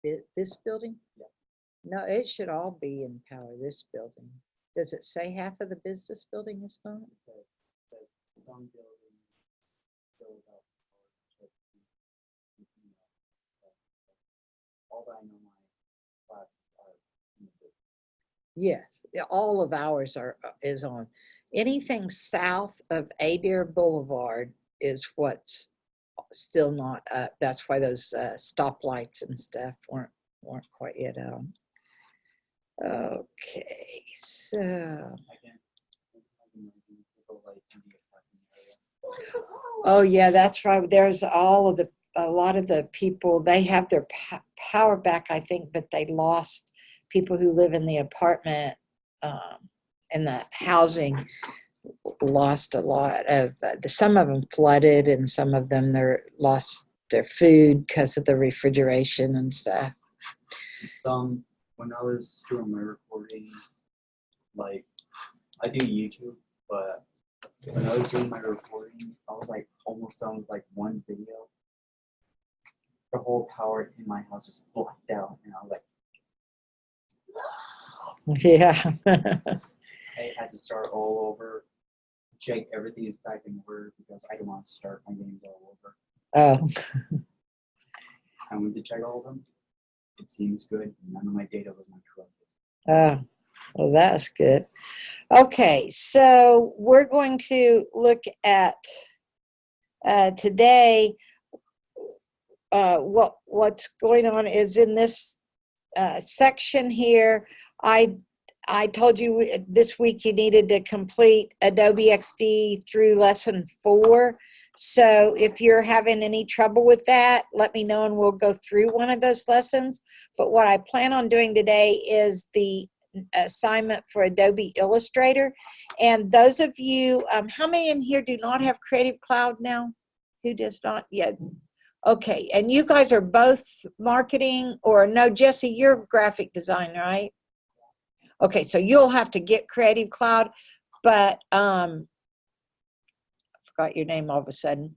this building? Yeah. No, it should all be in power this building. Does it say half of the business building is not? It says some buildings still without power. All that I know, my classes are in the building. Yes, all of ours is on. Anything south of Adair Boulevard is what's still not up. That's why those stoplights and stuff weren't quite yet on. Okay, so oh yeah, that's right. There's a lot of the people, they have their power back, I think, but they lost people who live in the apartment and the housing lost a lot of some of them flooded, and some of them lost their food because of the refrigeration and stuff. Some, when I was doing my recording, like I do YouTube, but when I was doing my recording, I was like almost done with like one video. The whole power in my house just blacked out, and I was like, yeah. I had to start all over, check everything is back in order because I don't want to start my games all over. Oh. I went to check all of them. It seems good. None of my data was not corrupted. Oh, well, that's good. Okay, so we're going to look at today. What's going on is in this section here. I told you this week you needed to complete Adobe XD through lesson 4. So if you're having any trouble with that, let me know and we'll go through one of those lessons. But what I plan on doing today is the assignment for Adobe Illustrator. And those of you, how many in here do not have Creative Cloud now? Who does not yet? Okay, and you guys are both marketing, or no, Jesse, you're graphic design, right? Okay, so you'll have to get Creative Cloud, but I forgot your name all of a sudden.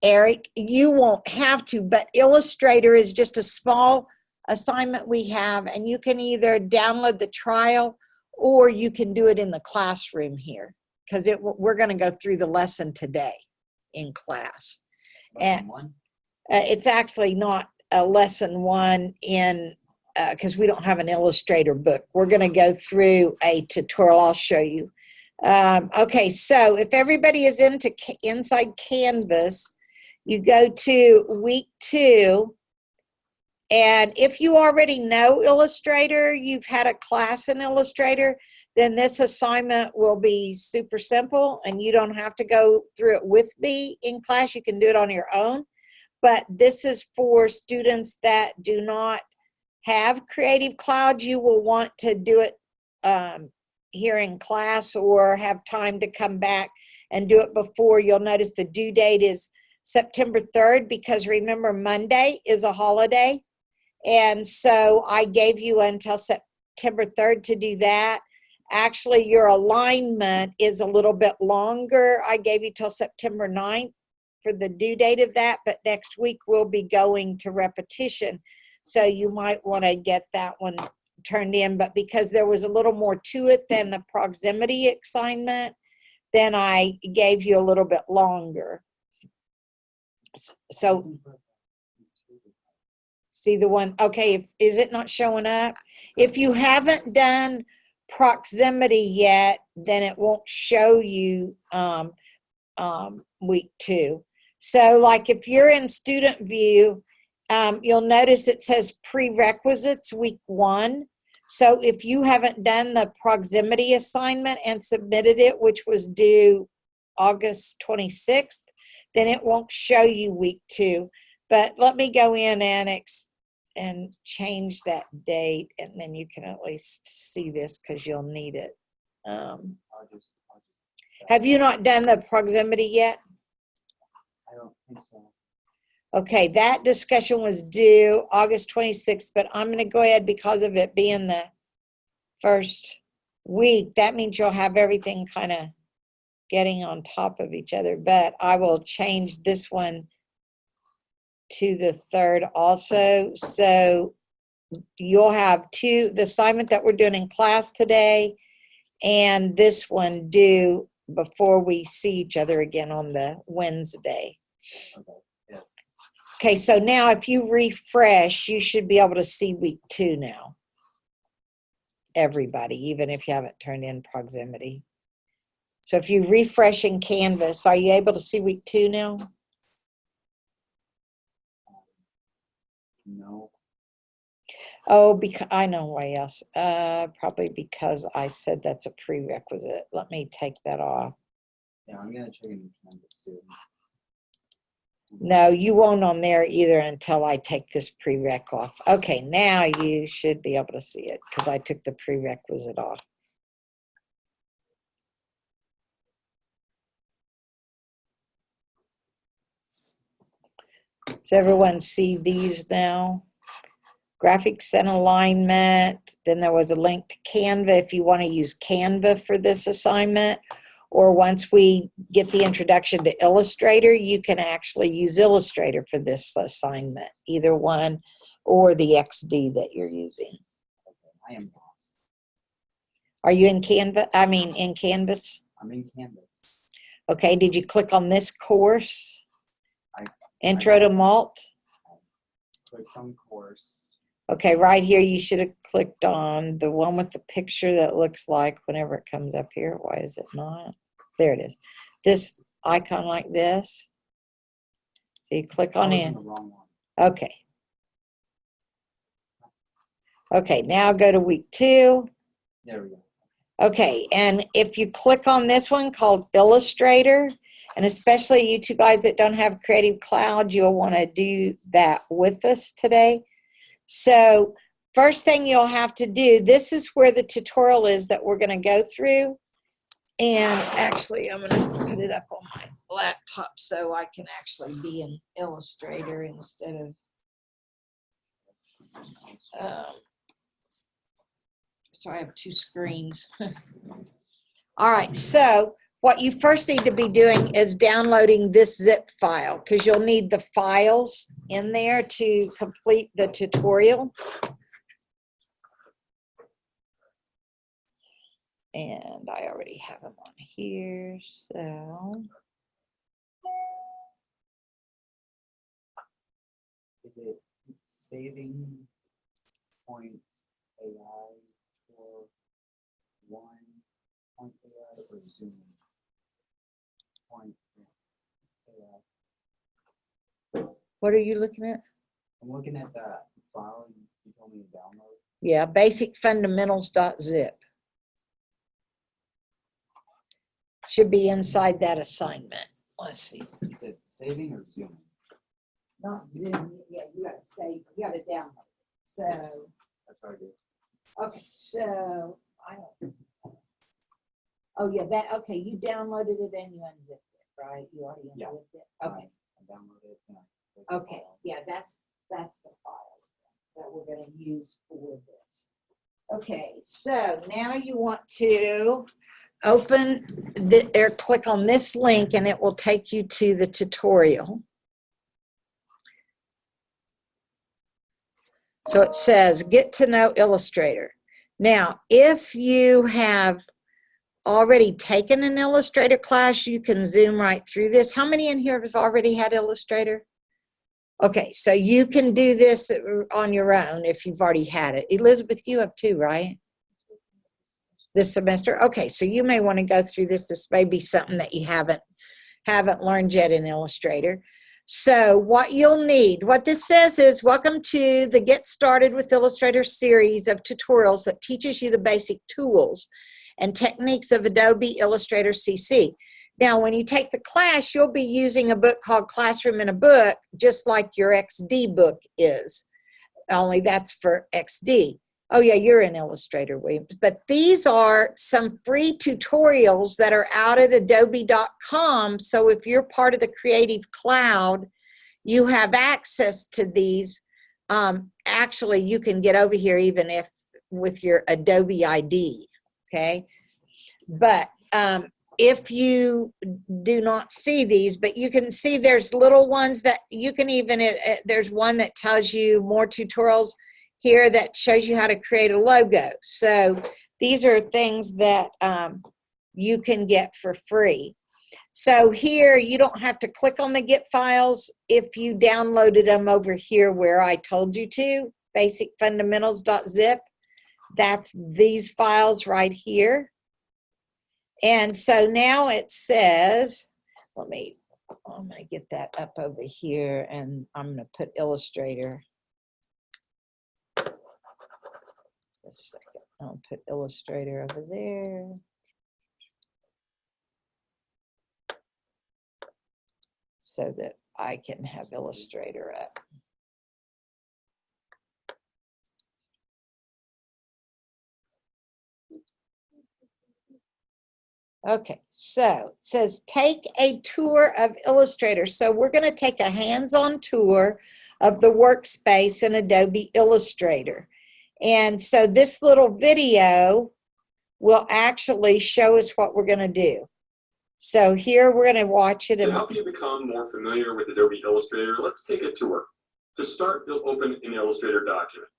Eric, you won't have to, but Illustrator is just a small assignment we have, and you can either download the trial or you can do it in the classroom here, because we're going to go through the lesson today in class. Lesson 1? It's actually not a lesson 1 in because we don't have an Illustrator book. We're going to go through a tutorial. I'll show you. Okay, so if everybody is inside Canvas, you go to week 2. And if you already know Illustrator, you've had a class in Illustrator, then this assignment will be super simple and you don't have to go through it with me in class. You can do it on your own. But this is for students that do not have Creative Cloud. You will want to do it here in class or have time to come back and do it before. You'll notice the due date is September 3rd because remember Monday is a holiday. And so I gave you until September 3rd to do that. Actually, your alignment is a little bit longer. I gave you till September 9th for the due date of that, but next week we'll be going to repetition. So you might want to get that one turned in, but because there was a little more to it than the proximity assignment, then I gave you a little bit longer. So see the one, okay, is it not showing up? If you haven't done proximity yet, then it won't show you week 2. So like if you're in student view, you'll notice it says prerequisites week 1. So if you haven't done the proximity assignment and submitted it, which was due August 26th, then it won't show you week 2. But let me go in and change that date, and then you can at least see this because you'll need it. Have you not done the proximity yet? I don't think so. Okay, that discussion was due August 26th, but I'm going to go ahead because of it being the first week. That means you'll have everything kind of getting on top of each other, but I will change this one to the 3rd also. So you'll have the assignment that we're doing in class today and this one due before we see each other again on the Wednesday. Okay. Yeah. Okay, so now if you refresh, you should be able to see week 2 now. Everybody, even if you haven't turned in proximity. So if you refresh in Canvas, are you able to see week 2 now? No. Oh, because I know why else. Probably because I said that's a prerequisite. Let me take that off. Yeah, I'm gonna check in Canvas soon. No, you won't on there either until I take this prereq off. Okay, now you should be able to see it because I took the prerequisite off. Does everyone see these now? Graphics and alignment. Then there was a link to Canva if you want to use Canva for this assignment. Or once we get the introduction to Illustrator, you can actually use Illustrator for this assignment. Either one or the XD that you're using. Okay, I am lost. Are you in Canva? I mean, in Canvas? I'm in Canvas. Okay, did you click on this course? Intro to Malt? Click on course. Okay, right here you should have clicked on the one with the picture that looks like whenever it comes up here. Why is it not? There it is. This icon like this. So you click on it. The wrong one. Okay. Okay, now go to week 2. There we go. Okay, and if you click on this one called Illustrator, and especially you two guys that don't have Creative Cloud, you'll want to do that with us today. So first thing you'll have to do, this is where the tutorial is that we're going to go through. And actually, I'm going to put it up on my laptop so I can actually be an Illustrator instead of, so I have 2 screens. All right, so what you first need to be doing is downloading this zip file because you'll need the files in there to complete the tutorial. And I already have them on here, so. Is it saving point AI for 1 point AI or zoom point AI? What are you looking at? I'm looking at that file you told me to download. Yeah, basicfundamentals.zip. Should be inside that assignment. Let's see. Is it saving or zooming? Not Zoom. Yeah, you got to save. You got to download it. So. That's what I did. Okay, so I don't. Oh yeah, that okay. You downloaded it and you unzipped it, right? You already unzipped it. Okay. I downloaded it. And okay. Yeah, that's the files that we're going to use for this. Okay, so now you want to open or click on this link and it will take you to the tutorial. So it says, get to know Illustrator. Now, if you have already taken an Illustrator class, you can zoom right through this. How many in here have already had Illustrator? Okay, so you can do this on your own if you've already had it. Elizabeth, you have too, right? This semester? Okay, so you may want to go through this. This may be something that you haven't learned yet in Illustrator. So what you'll need, what this says is, welcome to the Get Started with Illustrator series of tutorials that teaches you the basic tools and techniques of Adobe Illustrator CC. Now, when you take the class, you'll be using a book called Classroom in a Book, just like your XD book is, only that's for XD. Oh yeah, you're in Illustrator, Williams. But these are some free tutorials that are out at adobe.com. So if you're part of the Creative Cloud, you have access to these. Actually, you can get over here even if with your Adobe ID, okay? But if you do not see these, but you can see there's little ones that you can even, there's one that tells you more tutorials. here that shows you how to create a logo. So these are things that you can get for free. So here, you don't have to click on the Get Files if you downloaded them over here where I told you to, basicfundamentals.zip. That's these files right here. And so now it says, I'm going to get that up over here, and I'm going to put Illustrator. Just a second. I'll put Illustrator over there. So that I can have Illustrator up. Okay, so it says take a tour of Illustrator. So we're going to take a hands-on tour of the workspace in Adobe Illustrator. And so this little video will actually show us what we're going to do. So here we're going to watch it. To help you become more familiar with Adobe Illustrator, let's take a tour. To start, you'll open an Illustrator document.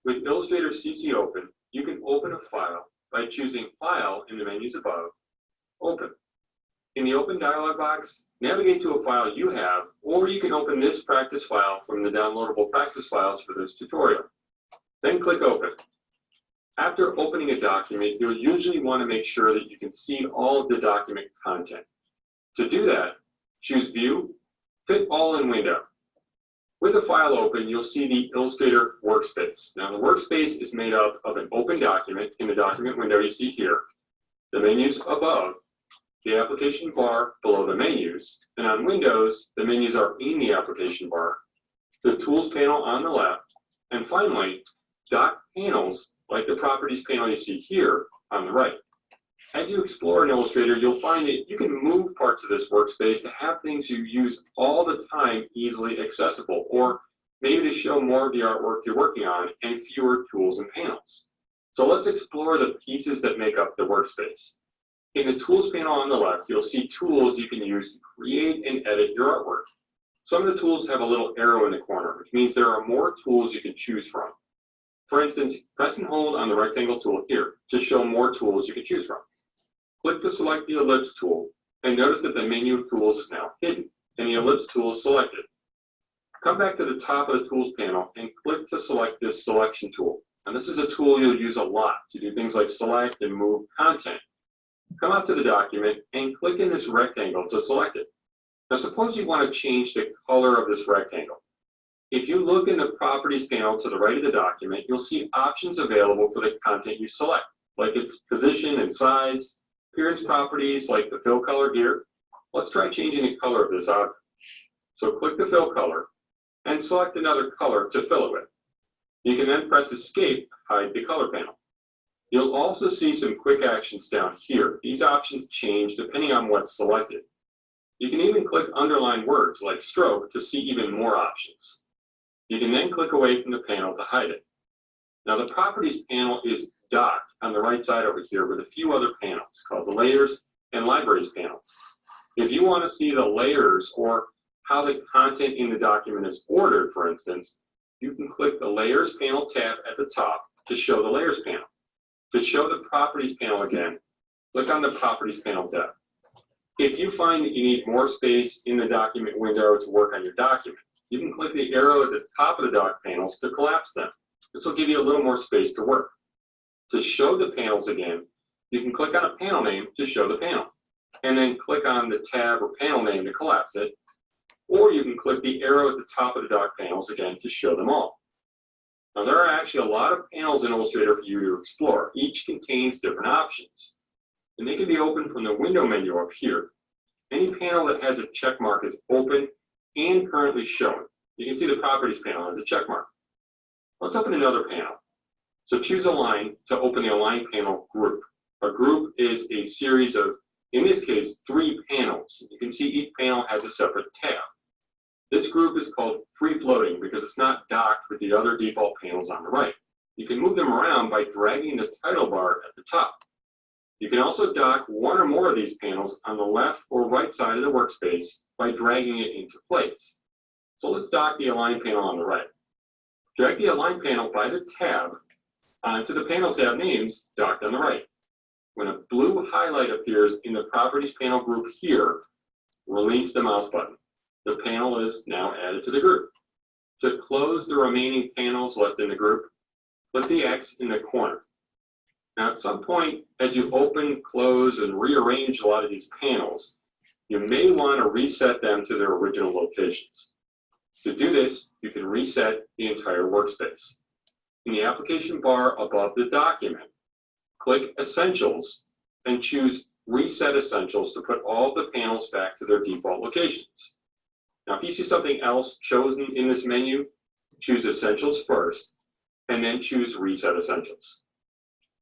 With Illustrator CC Open, you can open a file by choosing File in the menus above, Open. In the Open dialog box, navigate to a file you have, or you can open this practice file from the downloadable practice files for this tutorial. Then click Open. After opening a document, you'll usually want to make sure that you can see all of the document content. To do that, choose View, Fit All in Window. With the file open, you'll see the Illustrator workspace. Now, the workspace is made up of an open document in the document window you see here, the menus above, the application bar below the menus, and on Windows, the menus are in the application bar, the Tools panel on the left, and finally, dock panels like the Properties panel you see here on the right. As you explore in Illustrator, you'll find that you can move parts of this workspace to have things you use all the time easily accessible, or maybe to show more of the artwork you're working on and fewer tools and panels. So let's explore the pieces that make up the workspace. In the Tools panel on the left, you'll see tools you can use to create and edit your artwork. Some of the tools have a little arrow in the corner, which means there are more tools you can choose from. For instance, press and hold on the rectangle tool here to show more tools you can choose from. Click to select the ellipse tool, and notice that the menu of tools is now hidden, and the ellipse tool is selected. Come back to the top of the Tools panel and click to select this Selection tool. And this is a tool you'll use a lot to do things like select and move content. Come out to the document and click in this rectangle to select it. Now suppose you want to change the color of this rectangle. If you look in the Properties panel to the right of the document, you'll see options available for the content you select, like its position and size, appearance properties like the fill color here. Let's try changing the color of this object. So click the fill color and select another color to fill it with. You can then press Escape to hide the color panel. You'll also see some quick actions down here. These options change depending on what's selected. You can even click underline words like stroke to see even more options. You can then click away from the panel to hide it. Now the Properties panel is docked on the right side over here with a few other panels called the Layers and Libraries panels. If you want to see the layers or how the content in the document is ordered, for instance, you can click the Layers panel tab at the top to show the Layers panel. To show the Properties panel again, click on the Properties panel tab. If you find that you need more space in the document window to work on your document, you can click the arrow at the top of the dock panels to collapse them. This will give you a little more space to work. To show the panels again, you can click on a panel name to show the panel, and then click on the tab or panel name to collapse it, or you can click the arrow at the top of the dock panels again to show them all. Now there are actually a lot of panels in Illustrator for you to explore. Each contains different options, and they can be opened from the window menu up here. Any panel that has a check mark is open and currently showing. You can see the Properties panel has a check mark. Let's open another panel. So choose Align to open the Align panel group. A group is a series of, in this case, 3 panels. You can see each panel has a separate tab. This group is called free floating because it's not docked with the other default panels on the right. You can move them around by dragging the title bar at the top. You can also dock one or more of these panels on the left or right side of the workspace by dragging it into place. So let's dock the Align panel on the right. Drag the Align panel by the tab onto the panel tab names docked on the right. When a blue highlight appears in the Properties panel group here, release the mouse button. The panel is now added to the group. To close the remaining panels left in the group, put the X in the corner. Now, at some point, as you open, close, and rearrange a lot of these panels, you may want to reset them to their original locations. To do this, you can reset the entire workspace. In the application bar above the document, click Essentials and choose Reset Essentials to put all the panels back to their default locations. Now, if you see something else chosen in this menu, choose Essentials first, and then choose Reset Essentials.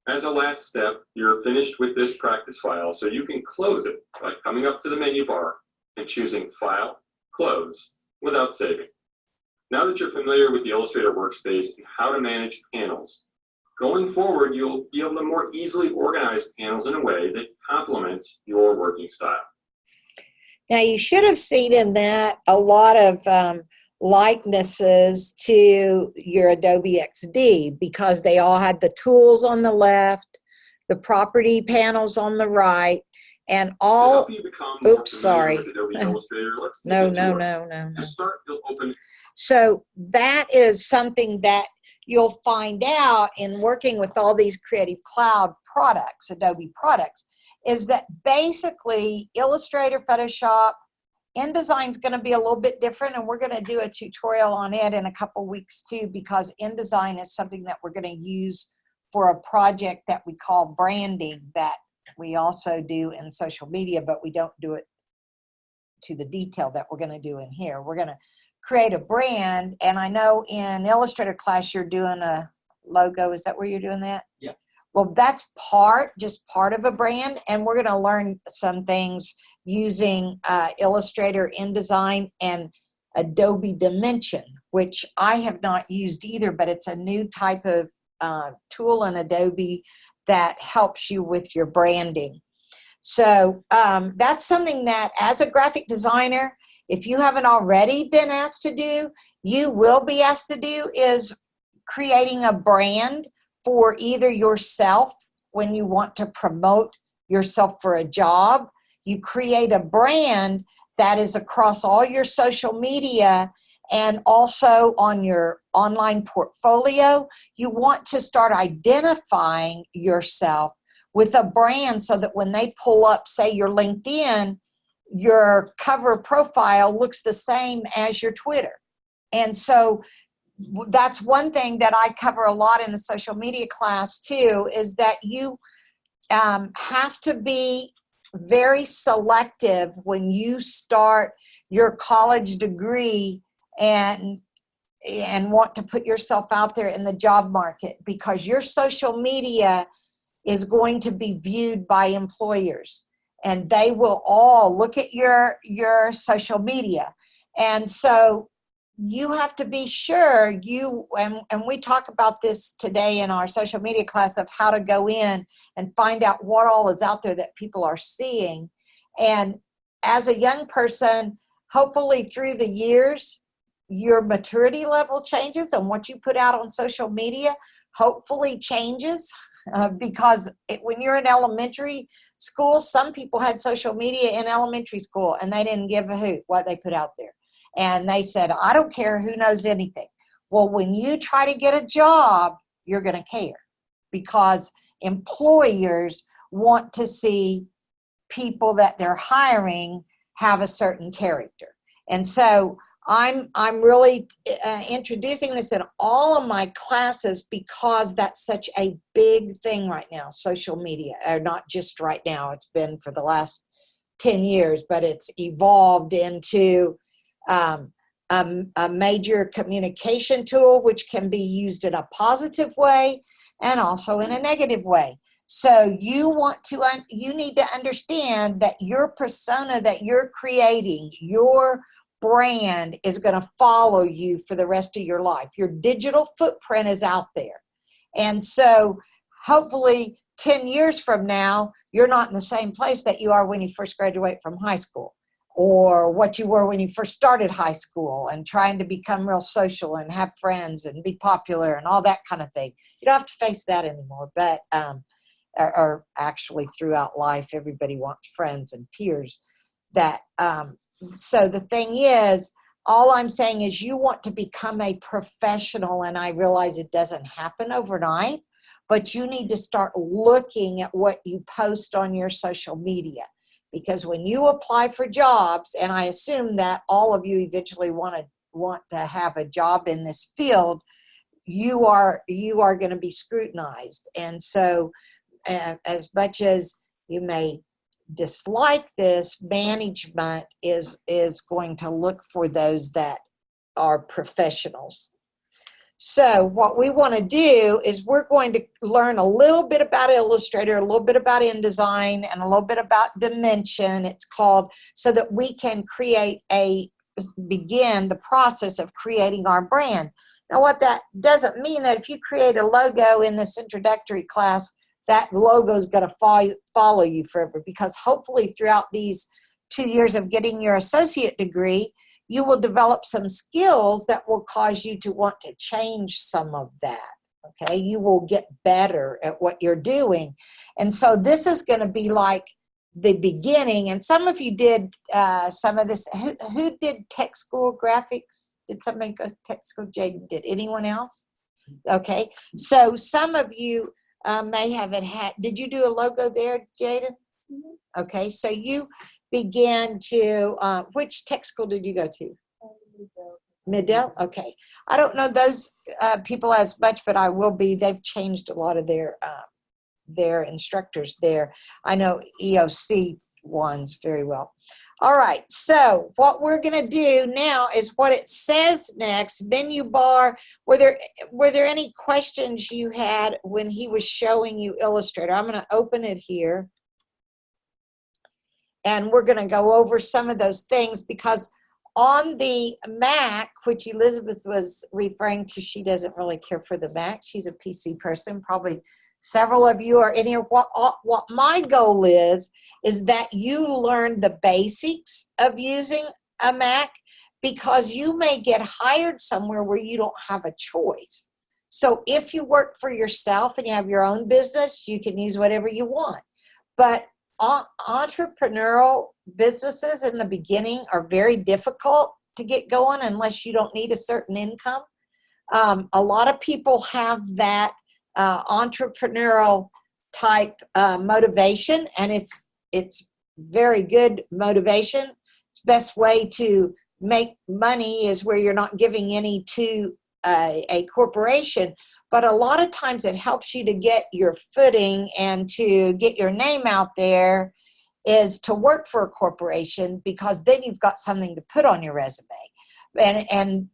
As a last step, you're finished with this practice file, so you can close it by coming up to the menu bar and choosing File, Close, without saving. Now that you're familiar with the Illustrator workspace and how to manage panels, going forward, you'll be able to more easily organize panels in a way that complements your working style. Now, you should have seen in that a lot of likenesses to your Adobe XD, because they all had the tools on the left, the property panels on the right, and all. Oops, sorry. No. To start, you'll open. So that is something that you'll find out in working with all these Creative Cloud products, Adobe products, is that basically Illustrator, Photoshop, InDesign is going to be a little bit different, and we're going to do a tutorial on it in a couple weeks too, because InDesign is something that we're going to use for a project that we call branding, that we also do in social media, but we don't do it to the detail that we're going to do in here. We're going to create a brand, and I know in Illustrator class you're doing a logo. Is that where you're doing that? Yeah. Well, that's just part of a brand, and we're going to learn some things using Illustrator, InDesign, and Adobe Dimension, which I have not used either, but it's a new type of tool in Adobe that helps you with your branding. So that's something that as a graphic designer, if you haven't already been asked to do, you will be asked to do, is creating a brand for either yourself when you want to promote yourself for a job. You create a brand that is across all your social media and also on your online portfolio. You want to start identifying yourself with a brand so that when they pull up, say, your LinkedIn, your cover profile looks the same as your Twitter. And so that's one thing that I cover a lot in the social media class too, is that you have to be very selective when you start your college degree and want to put yourself out there in the job market, because your social media is going to be viewed by employers, and they will all look at your social media. And so you have to be sure and we talk about this today in our social media class of how to go in and find out what all is out there that people are seeing. And as a young person, hopefully through the years, your maturity level changes, and what you put out on social media hopefully changes. Because when you're in elementary school, some people had social media in elementary school and they didn't give a hoot what they put out there. And they said, I don't care who knows anything. Well, when you try to get a job, you're going to care, because employers want to see people that they're hiring have a certain character. And so I'm really introducing this in all of my classes, because that's such a big thing right now, social media, or not just right now, it's been for the last 10 years, but it's evolved into a major communication tool, which can be used in a positive way and also in a negative way. So you need to understand that your persona that you're creating, your brand, is going to follow you for the rest of your life. Your digital footprint is out there. And so hopefully 10 years from now, you're not in the same place that you are when you first graduate from high school. or what you were when you first started high school and trying to become real social and have friends and be popular and all that kind of thing. You don't have to face that anymore, but or actually throughout life, everybody wants friends and peers. That so the thing is, all I'm saying is you want to become a professional, and I realize it doesn't happen overnight, but you need to start looking at what you post on your social media. Because when you apply for jobs, and I assume that all of you eventually want to have a job in this field, you are going to be scrutinized. And so as much as you may dislike this, management is going to look for those that are professionals. So what we want to do is we're going to learn a little bit about Illustrator, a little bit about InDesign, and a little bit about Dimension, it's called, so that we can begin the process of creating our brand. Now, what that doesn't mean that if you create a logo in this introductory class, that logo is going to follow you forever, because hopefully throughout these 2 years of getting your associate degree, you will develop some skills that will cause you to want to change some of that, okay? You will get better at what you're doing. And so this is going to be like the beginning. And some of you did some of this. Who did tech school graphics? Did somebody go to tech school? Jaden did. Anyone else? Okay. So some of you may have did you do a logo there, Jaden? Mm-hmm. Okay. So you began to, which tech school did you go to? Middle? Okay. I don't know those people as much, but I will be. They've changed a lot of their instructors there. I know EOC ones very well. All right, so what we're going to do now is what it says next, menu bar. Were there any questions you had when he was showing you Illustrator? I'm going to open it here. And we're going to go over some of those things, because on the Mac, which Elizabeth was referring to, she doesn't really care for the Mac. She's a PC person. Probably several of you are in here. What my goal is that you learn the basics of using a Mac, because you may get hired somewhere where you don't have a choice. So if you work for yourself and you have your own business, you can use whatever you want. But entrepreneurial businesses in the beginning are very difficult to get going unless you don't need a certain income. A lot of people have that entrepreneurial type motivation, and it's very good motivation. It's best way to make money is where you're not giving any to a corporation. But a lot of times it helps you to get your footing and to get your name out there is to work for a corporation, because then you've got something to put on your resume. And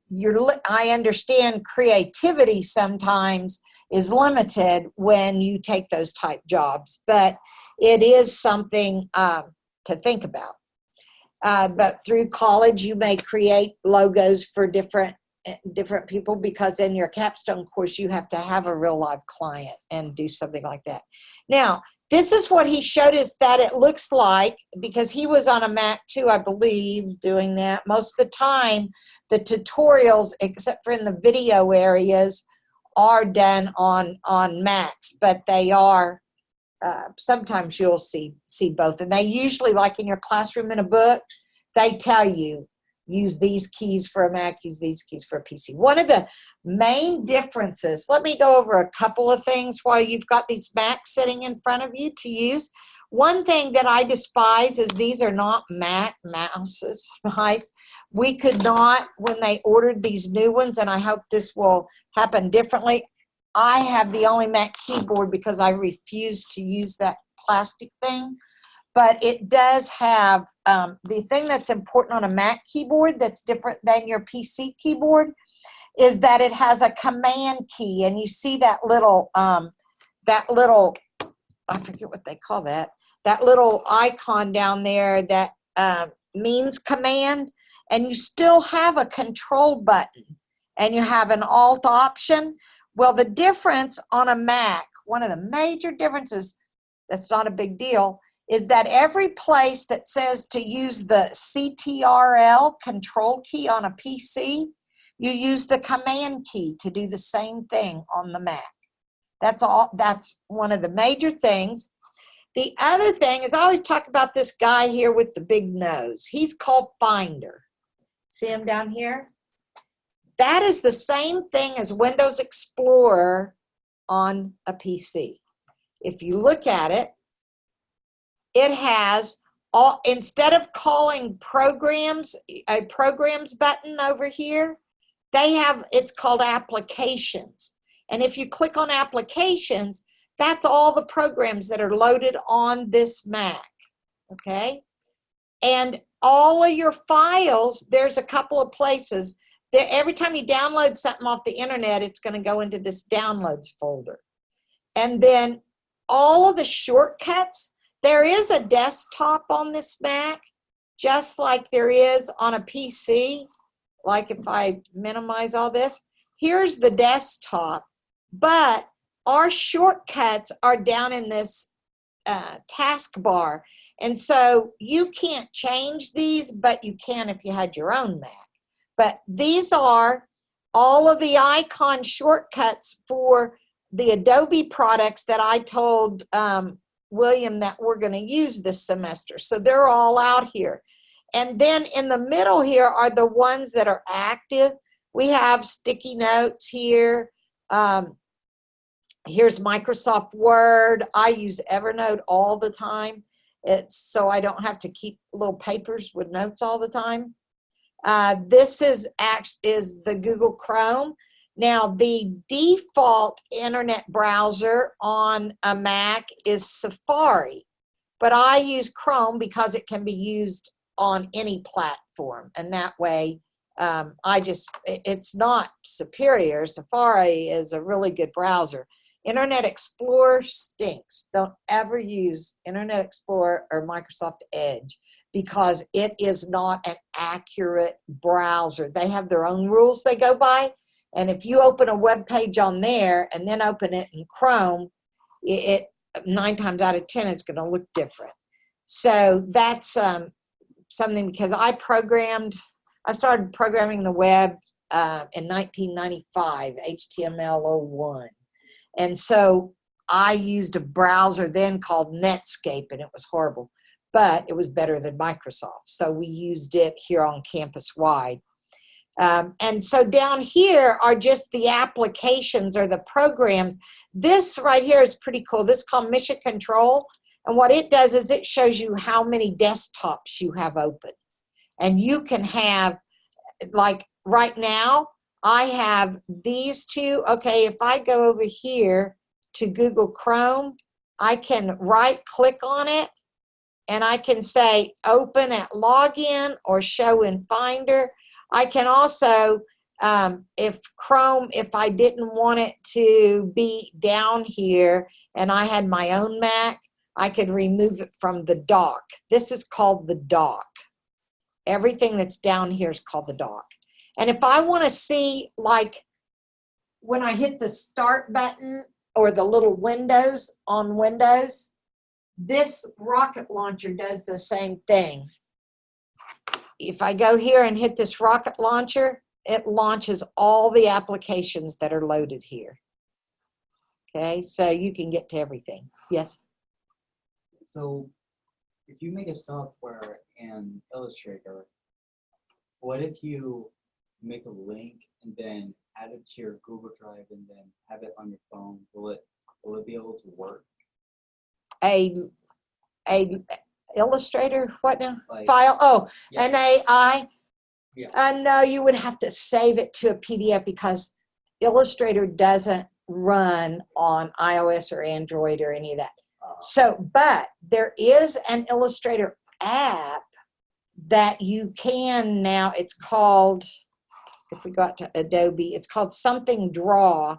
I understand creativity sometimes is limited when you take those type jobs, but it is something to think about. But through college, you may create logos for different people, because in your capstone course you have to have a real live client and do something like that. Now, this is what he showed us that it looks like, because he was on a Mac too, I believe, doing that. Most of the time, the tutorials, except for in the video areas, are done on Macs, but they are, sometimes you'll see both. And they usually, like in your classroom in a book, they tell you, use these keys for a Mac, use these keys for a PC. One of the main differences, let me go over a couple of things while you've got these Macs sitting in front of you to use. One thing that I despise is these are not Mac mouses. We could not, when they ordered these new ones, and I hope this will happen differently, I have the only Mac keyboard because I refuse to use that plastic thing. But it does have, the thing that's important on a Mac keyboard that's different than your PC keyboard is that it has a command key. And you see that little, I forget what they call that little icon down there that means command. And you still have a control button and you have an alt option. Well, the difference on a Mac, one of the major differences, that's not a big deal, is that every place that says to use the CTRL control key on a PC, you use the command key to do the same thing on the Mac. That's all. That's one of the major things. The other thing is I always talk about this guy here with the big nose. He's called Finder. See him down here? That is the same thing as Windows Explorer on a PC. If you look at it, it has all, instead of calling programs, a programs button over here, they have, it's called applications. And if you click on applications, that's all the programs that are loaded on this Mac, okay? And all of your files, there's a couple of places that every time you download something off the internet, it's going to go into this downloads folder. And then all of the shortcuts, there is a desktop on this Mac, just like there is on a PC. Like if I minimize all this, here's the desktop, but our shortcuts are down in this taskbar. And so you can't change these, but you can if you had your own Mac. But these are all of the icon shortcuts for the Adobe products that I told William that we're going to use this semester. So they're all out here. And then in the middle here are the ones that are active. We have sticky notes here. Here's Microsoft Word. I use Evernote all the time. It's so I don't have to keep little papers with notes all the time. This is the Google Chrome. Now, the default internet browser on a Mac is Safari, but I use Chrome because it can be used on any platform, and that way it's not superior. Safari is a really good browser. Internet Explorer stinks. Don't ever use Internet Explorer or Microsoft Edge because it is not an accurate browser. They have their own rules they go by, and if you open a web page on there and then open it in Chrome, it 9 times out of 10 it's going to look different. So that's something, because I started programming the web in 1995, HTML01. And so I used a browser then called Netscape, and it was horrible, but it was better than Microsoft. So we used it here on campus wide. And so down here are just the applications or the programs. This right here is pretty cool. This is called Mission Control. And what it does is it shows you how many desktops you have open. And you can have, like right now, I have these two. Okay, if I go over here to Google Chrome, I can right click on it and I can say open at login or show in Finder. I can also, if I didn't want it to be down here and I had my own Mac, I could remove it from the dock. This is called the dock. Everything that's down here is called the dock. And if I want to see, like when I hit the start button or the little windows on Windows, this rocket launcher does the same thing. If I go here and hit this rocket launcher, it launches all the applications that are loaded here. Okay, so you can get to everything. Yes? So if you make a software in Illustrator, what if you make a link and then add it to your Google Drive and then have it on your phone? Will it be able to work? A Illustrator, what now? Like, File? Oh, yeah. an AI? Yeah. No, you would have to save it to a PDF because Illustrator doesn't run on iOS or Android or any of that. So, but there is an Illustrator app that you can now, it's called, if we got to Adobe, it's called something Draw.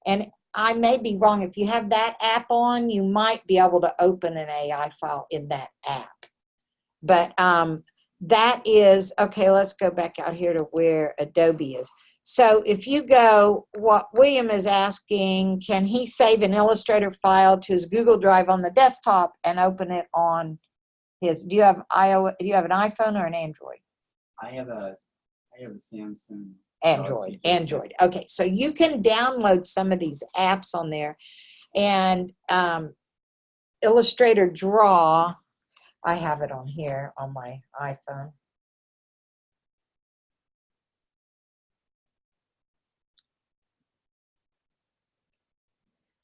And I may be wrong, if you have that app on, you might be able to open an AI file in that app. But that is, okay, let's go back out here to where Adobe is. So if you go, what William is asking, can he save an Illustrator file to his Google Drive on the desktop and open it on his, do you have an iPhone or an Android? I have a Samsung. Android. Okay, so you can download some of these apps on there, and Illustrator Draw, I have it on here on my iPhone.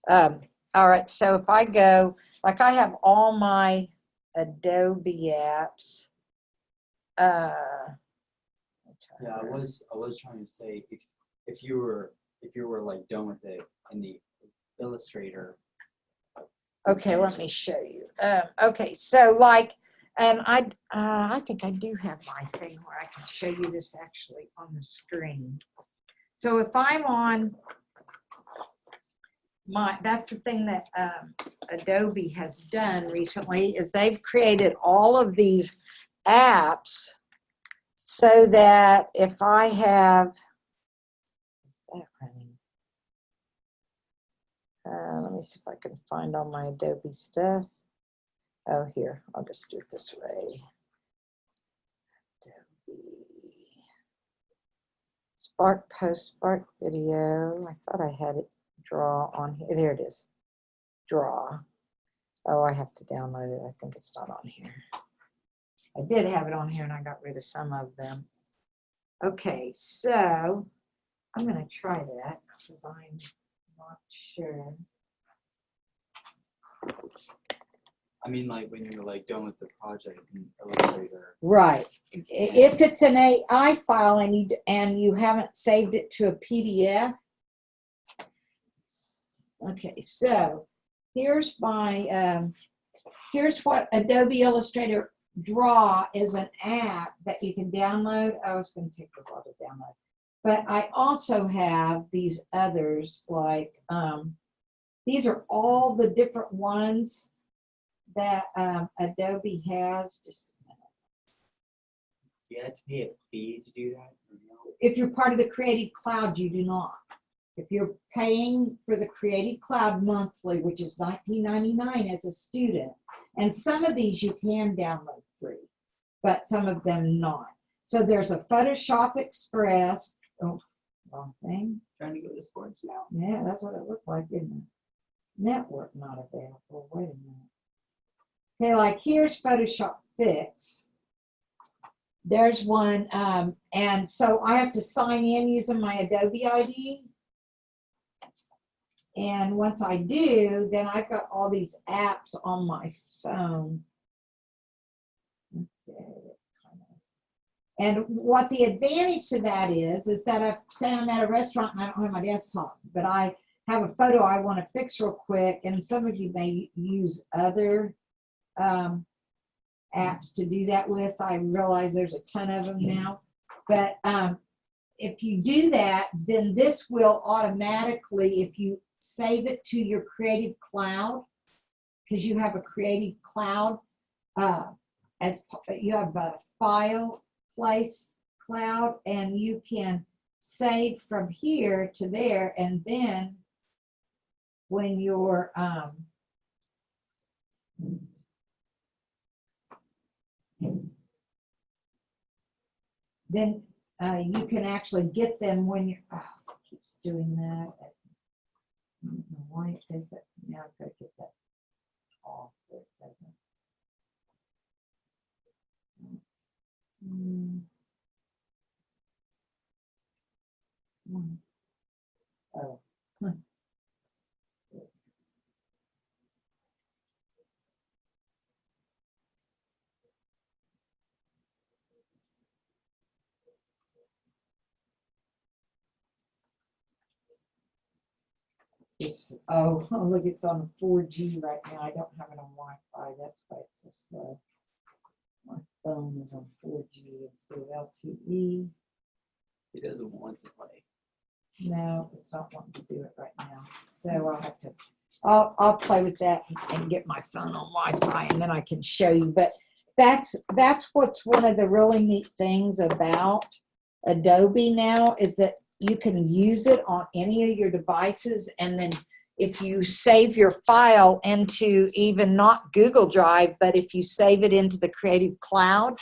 All right, so if I go, like I have all my Adobe apps. Yeah, I was trying to say if you were like done with it in the Illustrator. Okay, let me show you. Okay, so like, and I think I do have my thing where I can show you this actually on the screen. So if I'm on that's the thing that Adobe has done recently, is they've created all of these apps so that if I have, is that running? Let me see if I can find all my Adobe stuff. Oh, here, I'll just do it this way. Adobe. Spark Post, Spark Video. I thought I had it. Draw on here. There it is. Draw. Oh, I have to download it. I think it's not on here. I did have it on here and I got rid of some of them. Okay, so I'm going to try that because I'm not sure. I mean, like when you're like done with the project in Illustrator. Right. If it's an AI file and you haven't saved it to a PDF. Okay, so here's my here's what Adobe Illustrator Draw is, an app that you can download. I was going to take a while to download, but I also have these others like these are all the different ones that Adobe has. Just a minute. You have to pay a fee to do that? Or no? If you're part of the Creative Cloud, you do not. If you're paying for the Creative Cloud monthly, which is $19.99 as a student, and some of these you can download free, but some of them not. So there's a Photoshop Express. Oh, wrong thing. Trying to go to sports now. Yeah, that's what it looked like, didn't it? Network not available. Wait a minute. Okay, like here's Photoshop Fix. There's one, and so I have to sign in using my Adobe ID. And once I do, then I've got all these apps on my phone. Okay. And what the advantage to that is that if, say I'm at a restaurant and I don't have my desktop, but I have a photo I want to fix real quick, and some of you may use other apps to do that with. I realize there's a ton of them now. But if you do that, then this will automatically, if you save it to your Creative Cloud, because you have a Creative Cloud, as you have a file place cloud, and you can save from here to there, and then when you're then you can actually get them when you're, oh, it keeps doing that. I don't know why it does that. Now I've got to get that off. It doesn't. Oh. Oh, look, it's on 4G right now. I don't have it on Wi-Fi. That's why it's so slow. My phone is on 4G instead of LTE. It doesn't want to play. No, it's not wanting to do it right now. So I'll have to, I'll play with that and get my phone on Wi-Fi, and then I can show you. But that's what's one of the really neat things about Adobe now, is that you can use it on any of your devices. And then if you save your file into even not Google Drive, but if you save it into the Creative Cloud,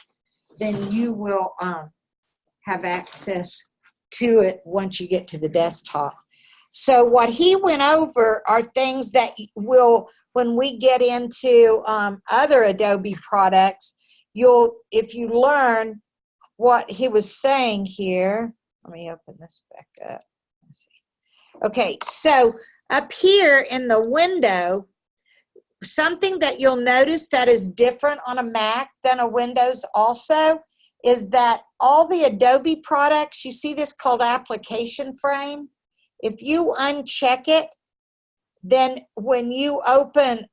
then you will have access to it once you get to the desktop. So what he went over are things that will, when we get into other Adobe products, if you learn what he was saying here, let me open this back up. Let's see. Okay, so up here in the window, something that you'll notice that is different on a Mac than a Windows also is that all the Adobe products, you see this called application frame. If you uncheck it, then when you open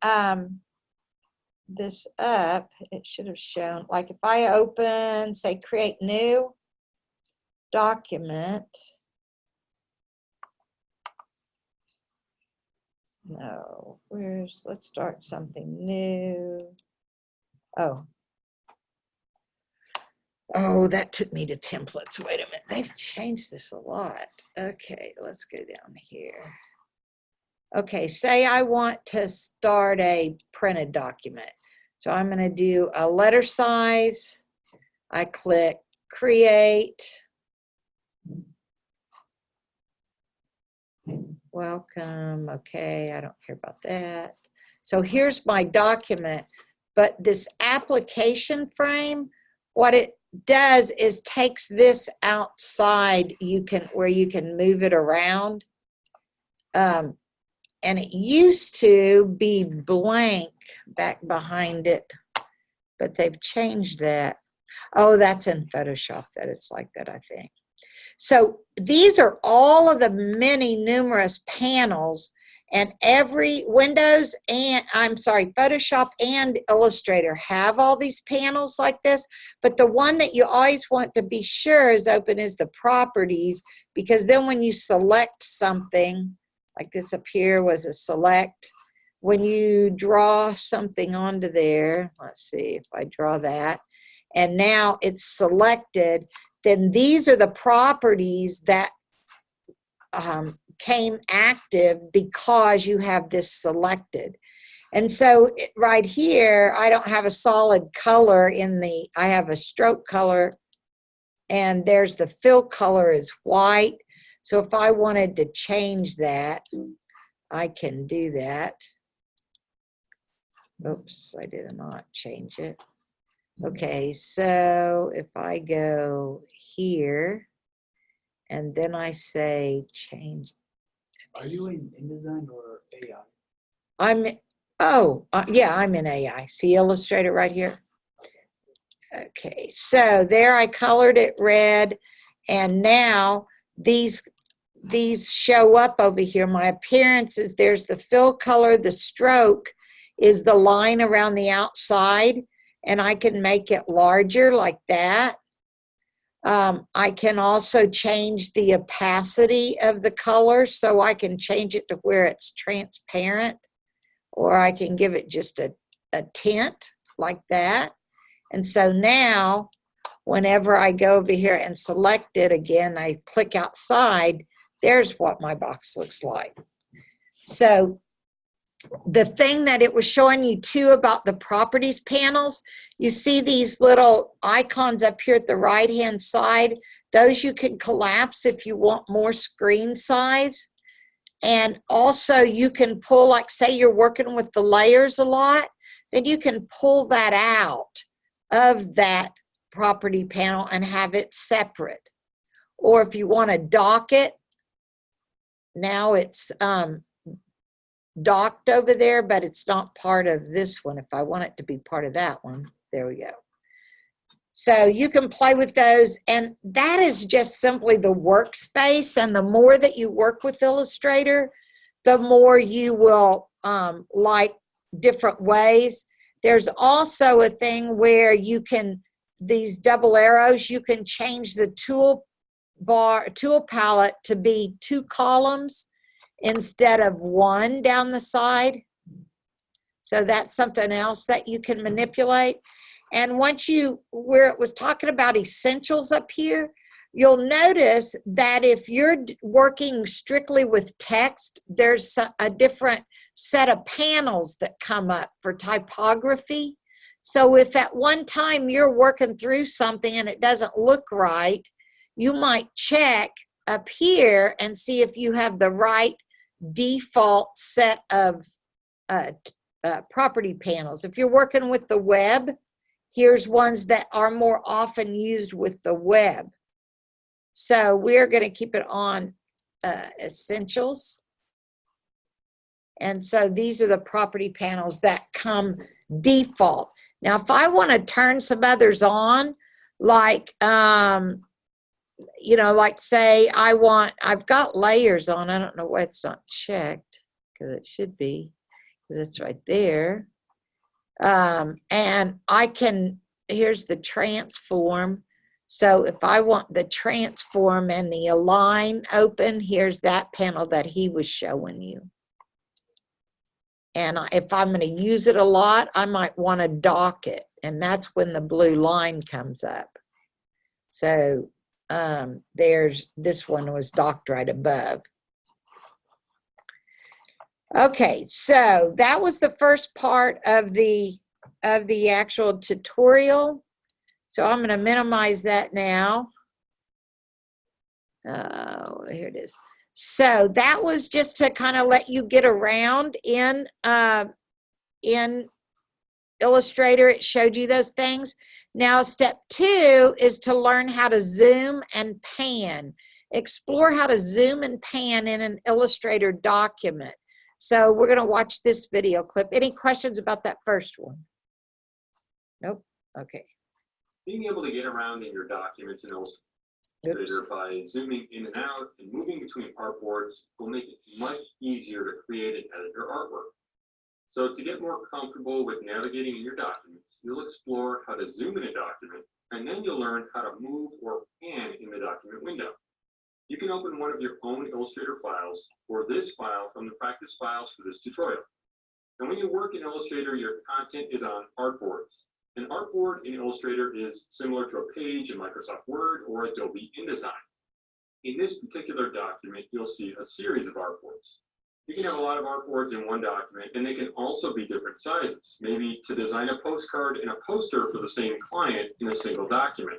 this up, it should have shown, like if I open, say, create new document. No, let's start something new. Oh, that took me to templates. Wait a minute, they've changed this a lot. Okay, let's go down here. Okay, say I want to start a printed document. So I'm going to do a letter size. I click create. Welcome. Okay, I don't care about that. So here's my document, but this application frame, what it does is takes this outside, where you can move it around. And it used to be blank back behind it, but they've changed that. Oh, that's in Photoshop that it's like that, I think. So these are all of the many numerous panels, and every Photoshop and Illustrator have all these panels like this, but the one that you always want to be sure is open is the properties, because then when you select something, like this up here was a select, when you draw something onto there, let's see if I draw that, and now it's selected, then these are the properties that came active because you have this selected. And so right here, I don't have a solid color I have a stroke color, and there's the fill color is white. So if I wanted to change that, I can do that. Oops, I did not change it. Okay, so if I go here, and then I say change. Are you in InDesign or AI? Yeah, I'm in AI. See Illustrator right here? Okay, so there I colored it red, and now these show up over here. My appearance is there's the fill color, the stroke is the line around the outside, and I can make it larger like that. I can also change the opacity of the color, so I can change it to where it's transparent, or I can give it just a tint like that. And so now, whenever I go over here and select it again, I click outside, there's what my box looks like. So the thing that it was showing you too about the properties panels, you see these little icons up here at the right hand side, those you can collapse if you want more screen size. And also you can pull, like say you're working with the layers a lot, then you can pull that out of that property panel and have it separate. Or if you want to dock it, now it's docked over there, but it's not part of this one. If I want it to be part of that one, there we go. So you can play with those, and that is just simply the workspace. And the more that you work with Illustrator, the more you will like different ways. There's also a thing where you can, these double arrows, you can change the tool palette to be 2 columns instead of 1 down the side. So that's something else that you can manipulate. And once where it was talking about essentials up here, you'll notice that if you're working strictly with text, there's a different set of panels that come up for typography. So if at one time you're working through something and it doesn't look right, you might check up here and see if you have the right default set of property panels. If you're working with the web, here's ones that are more often used with the web. So we're going to keep it on Essentials. And so these are the property panels that come default. Now, if I want to turn some others on, like, you know, like say I've got layers on. I don't know why it's not checked, because it should be, because it's right there. And I can, here's the transform. So if I want the transform and the align open, here's that panel that he was showing you. And if I'm going to use it a lot, I might want to dock it. And that's when the blue line comes up. So there's, this one was docked right above. Okay, so that was the first part of the actual tutorial. So I'm going to minimize that now. Here it is. So that was just to kind of let you get around in Illustrator. It showed you those things. Now, step 2 is to learn how to zoom and pan. Explore how to zoom and pan in an Illustrator document. So we're going to watch this video clip. Any questions about that first one? Nope. Okay. Being able to get around in your documents in Illustrator by zooming in and out and moving between artboards will make it much easier to create and edit your artwork. So to get more comfortable with navigating in your documents, you'll explore how to zoom in a document, and then you'll learn how to move or pan in the document window. You can open one of your own Illustrator files or this file from the practice files for this tutorial. And when you work in Illustrator, your content is on artboards. An artboard in Illustrator is similar to a page in Microsoft Word or Adobe InDesign. In this particular document, you'll see a series of artboards. You can have a lot of artboards in one document, and they can also be different sizes, maybe to design a postcard and a poster for the same client in a single document.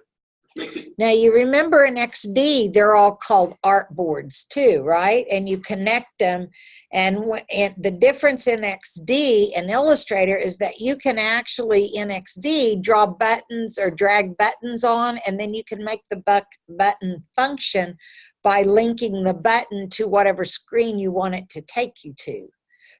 Now, you remember in XD, they're all called artboards too, right? And you connect them. And the difference in XD and Illustrator is that you can actually, in XD, draw buttons or drag buttons on, and then you can make the button function by linking the button to whatever screen you want it to take you to.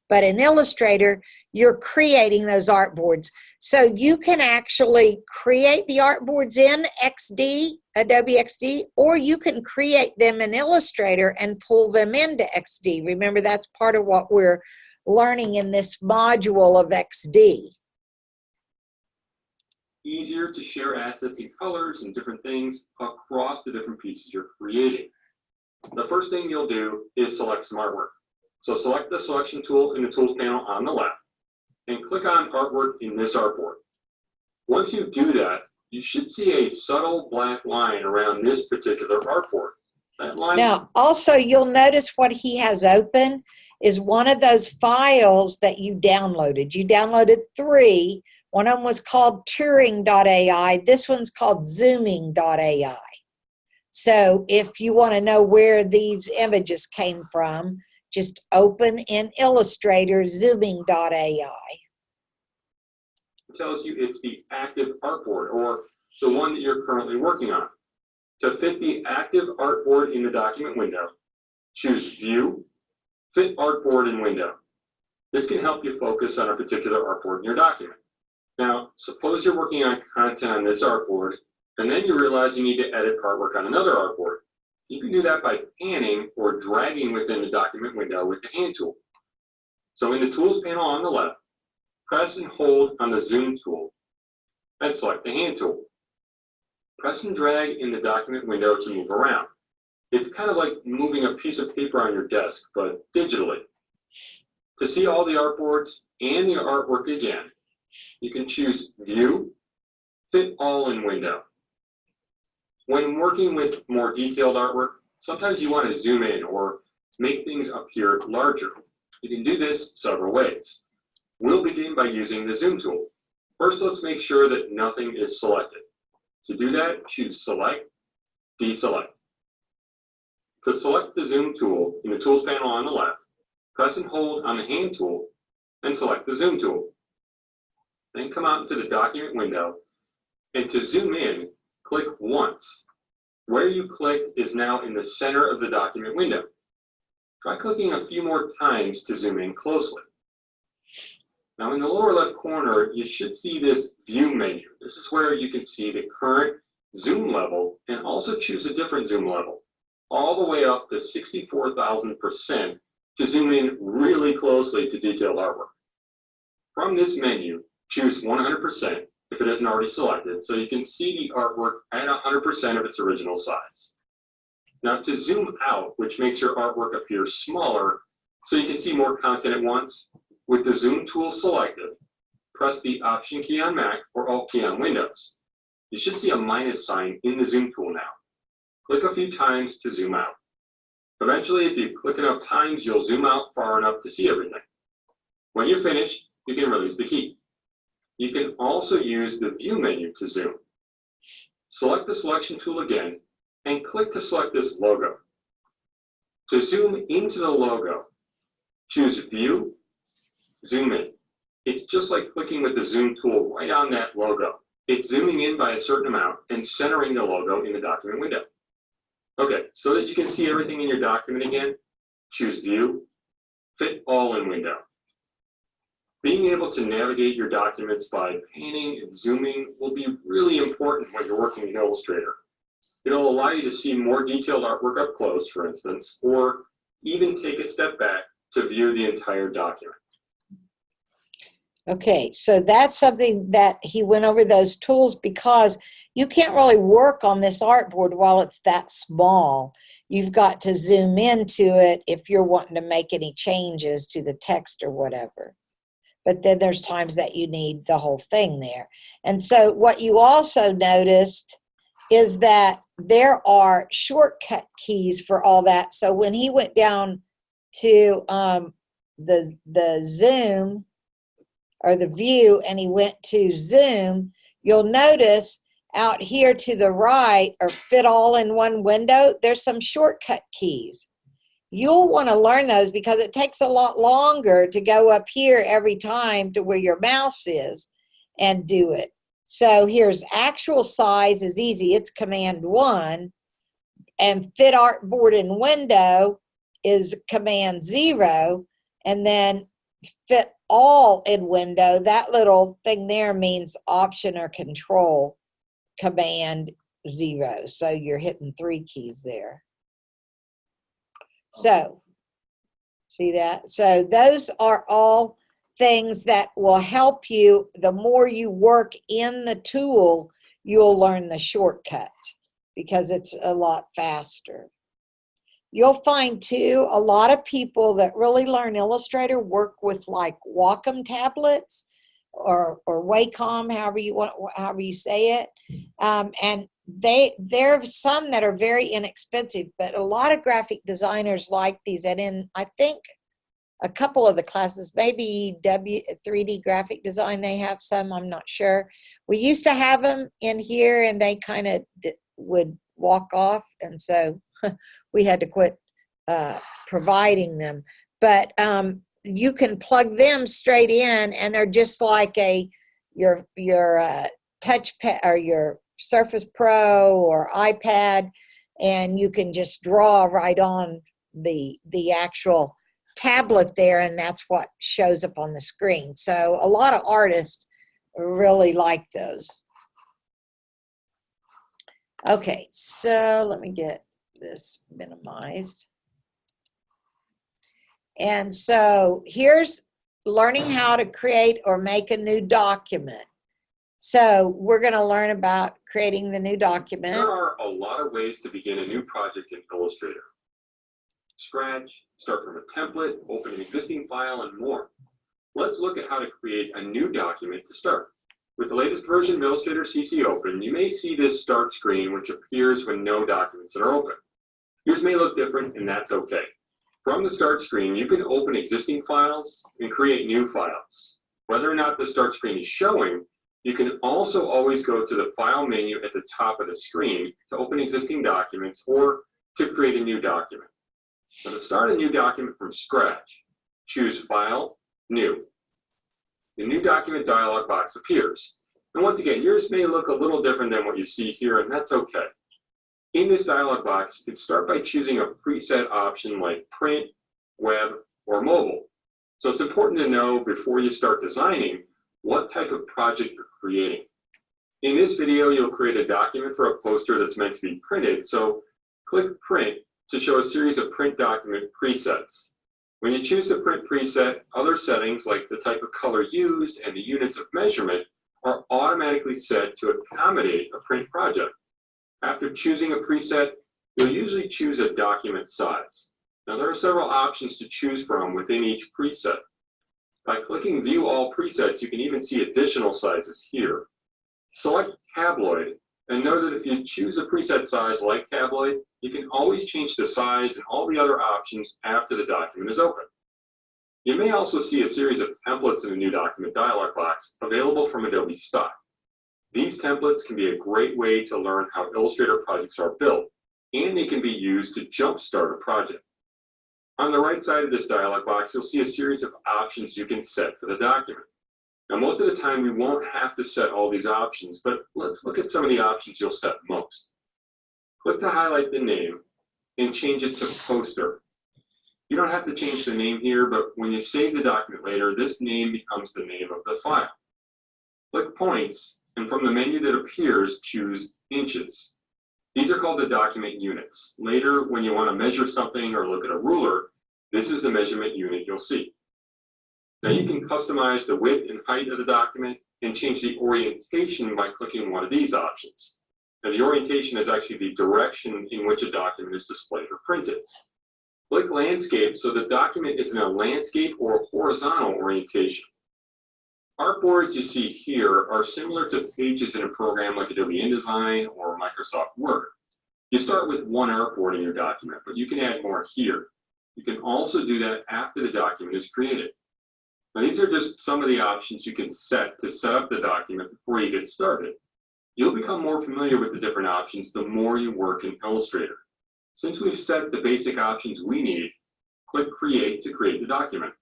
But in Illustrator, you're creating those artboards. So you can actually create the artboards in XD, Adobe XD, or you can create them in Illustrator and pull them into XD. Remember, that's part of what we're learning in this module of XD. Easier to share assets and colors and different things across the different pieces you're creating. The first thing you'll do is select some artwork. So select the selection tool in the tools panel on the left and click on artwork in this artboard. Once you do that, you should see a subtle black line around this particular artboard. That line. Now, also you'll notice what he has open is one of those files that you downloaded. You downloaded 3. One of them was called Turing.ai. This one's called Zooming.ai. So if you want to know where these images came from, just open in Illustrator Zooming.ai. It tells you it's the active artboard, or the one that you're currently working on. To fit the active artboard in the document window, choose View, Fit Artboard in Window. This can help you focus on a particular artboard in your document. Now, suppose you're working on content on this artboard, and then you realize you need to edit artwork on another artboard. You can do that by panning or dragging within the document window with the hand tool. So in the tools panel on the left, press and hold on the zoom tool, and select the hand tool. Press and drag in the document window to move around. It's kind of like moving a piece of paper on your desk, but digitally. To see all the artboards and the artwork again, you can choose View, Fit All in Window. When working with more detailed artwork, sometimes you want to zoom in or make things appear larger. You can do this several ways. We'll begin by using the zoom tool. First, let's make sure that nothing is selected. To do that, choose Select, Deselect. To select the zoom tool in the tools panel on the left, press and hold on the hand tool and select the zoom tool. Then come out into the document window, and to zoom in, click once. Where you click is now in the center of the document window. Try clicking a few more times to zoom in closely. Now in the lower left corner, you should see this View menu. This is where you can see the current zoom level and also choose a different zoom level, all the way up to 64,000% to zoom in really closely to detailed artwork. From this menu, choose 100% if it isn't already selected, so you can see the artwork at 100% of its original size. Now to zoom out, which makes your artwork appear smaller so you can see more content at once, with the zoom tool selected, press the Option key on Mac or Alt key on Windows. You should see a minus sign in the zoom tool now. Click a few times to zoom out. Eventually, if you click enough times, you'll zoom out far enough to see everything. When you're finished, you can release the key. You can also use the View menu to zoom. Select the selection tool again and click to select this logo. To zoom into the logo, choose View, Zoom In. It's just like clicking with the zoom tool right on that logo. It's zooming in by a certain amount and centering the logo in the document window. Okay, so that you can see everything in your document again, choose View, Fit All in Window. Being able to navigate your documents by panning and zooming will be really important when you're working in Illustrator. It'll allow you to see more detailed artwork up close, for instance, or even take a step back to view the entire document. Okay, so that's something that he went over those tools because you can't really work on this artboard while it's that small. You've got to zoom into it if you're wanting to make any changes to the text or whatever. But then there's times that you need the whole thing there. And so what you also noticed is that there are shortcut keys for all that. So when he went down to the zoom or the view and he went to zoom, you'll notice out here to the right or fit all in one window, there's some shortcut keys. You'll want to learn those because it takes a lot longer to go up here every time to where your mouse is and do it. So here's actual size is easy. It's Command 1. And fit artboard in window is Command 0. And then fit all in window, that little thing there means Option or Control, Command 0. So you're hitting 3 keys there. So, see that? So those are all things that will help you. The more you work in the tool, you'll learn the shortcut because it's a lot faster. You'll find too, a lot of people that really learn Illustrator work with like Wacom tablets or Wacom, however you say it, and there are some that are very inexpensive, but a lot of graphic designers like these. And in I think a couple of the classes, maybe 3D graphic design, they have some. I'm not sure. We used to have them in here, and they kind of would walk off, and so we had to quit providing them. But you can plug them straight in, and they're just like your touchpad or your Surface Pro or iPad, and you can just draw right on the actual tablet there, and that's what shows up on the screen. So a lot of artists really like those. Okay, so let me get this minimized. And so here's learning how to create or make a new document. So we're going to learn about creating the new document. There are a lot of ways to begin a new project in Illustrator. Scratch, start from a template, open an existing file, and more. Let's look at how to create a new document to start. With the latest version of Illustrator CC Open, you may see this start screen, which appears when no documents are open. Yours may look different, and that's okay. From the start screen, you can open existing files and create new files. Whether or not the start screen is showing, you can also always go to the File menu at the top of the screen to open existing documents or to create a new document. Now, to start a new document from scratch, choose File, New. The New Document dialog box appears. And once again, yours may look a little different than what you see here, and that's okay. In this dialog box, you can start by choosing a preset option like Print, Web, or Mobile. So it's important to know before you start designing what type of project you're creating. In this video, you'll create a document for a poster that's meant to be printed, so click Print to show a series of print document presets. When you choose the print preset, other settings like the type of color used and the units of measurement are automatically set to accommodate a print project. After choosing a preset, you'll usually choose a document size. Now, there are several options to choose from within each preset. By clicking View All Presets, you can even see additional sizes here. Select Tabloid, and know that if you choose a preset size like Tabloid, you can always change the size and all the other options after the document is open. You may also see a series of templates in the New Document dialog box available from Adobe Stock. These templates can be a great way to learn how Illustrator projects are built, and they can be used to jumpstart a project. On the right side of this dialog box, you'll see a series of options you can set for the document. Now, most of the time, we won't have to set all these options, but let's look at some of the options you'll set most. Click to highlight the name and change it to Poster. You don't have to change the name here, but when you save the document later, this name becomes the name of the file. Click Points, and from the menu that appears, choose Inches. These are called the document units. Later, when you want to measure something or look at a ruler, this is the measurement unit you'll see. Now, you can customize the width and height of the document and change the orientation by clicking one of these options. Now, the orientation is actually the direction in which a document is displayed or printed. Click Landscape so the document is in a landscape or a horizontal orientation. Artboards you see here are similar to pages in a program like Adobe InDesign or Microsoft Word. You start with one artboard in your document, but you can add more here. You can also do that after the document is created. Now, these are just some of the options you can set to set up the document before you get started. You'll become more familiar with the different options the more you work in Illustrator. Since we've set the basic options we need, click Create to create the document.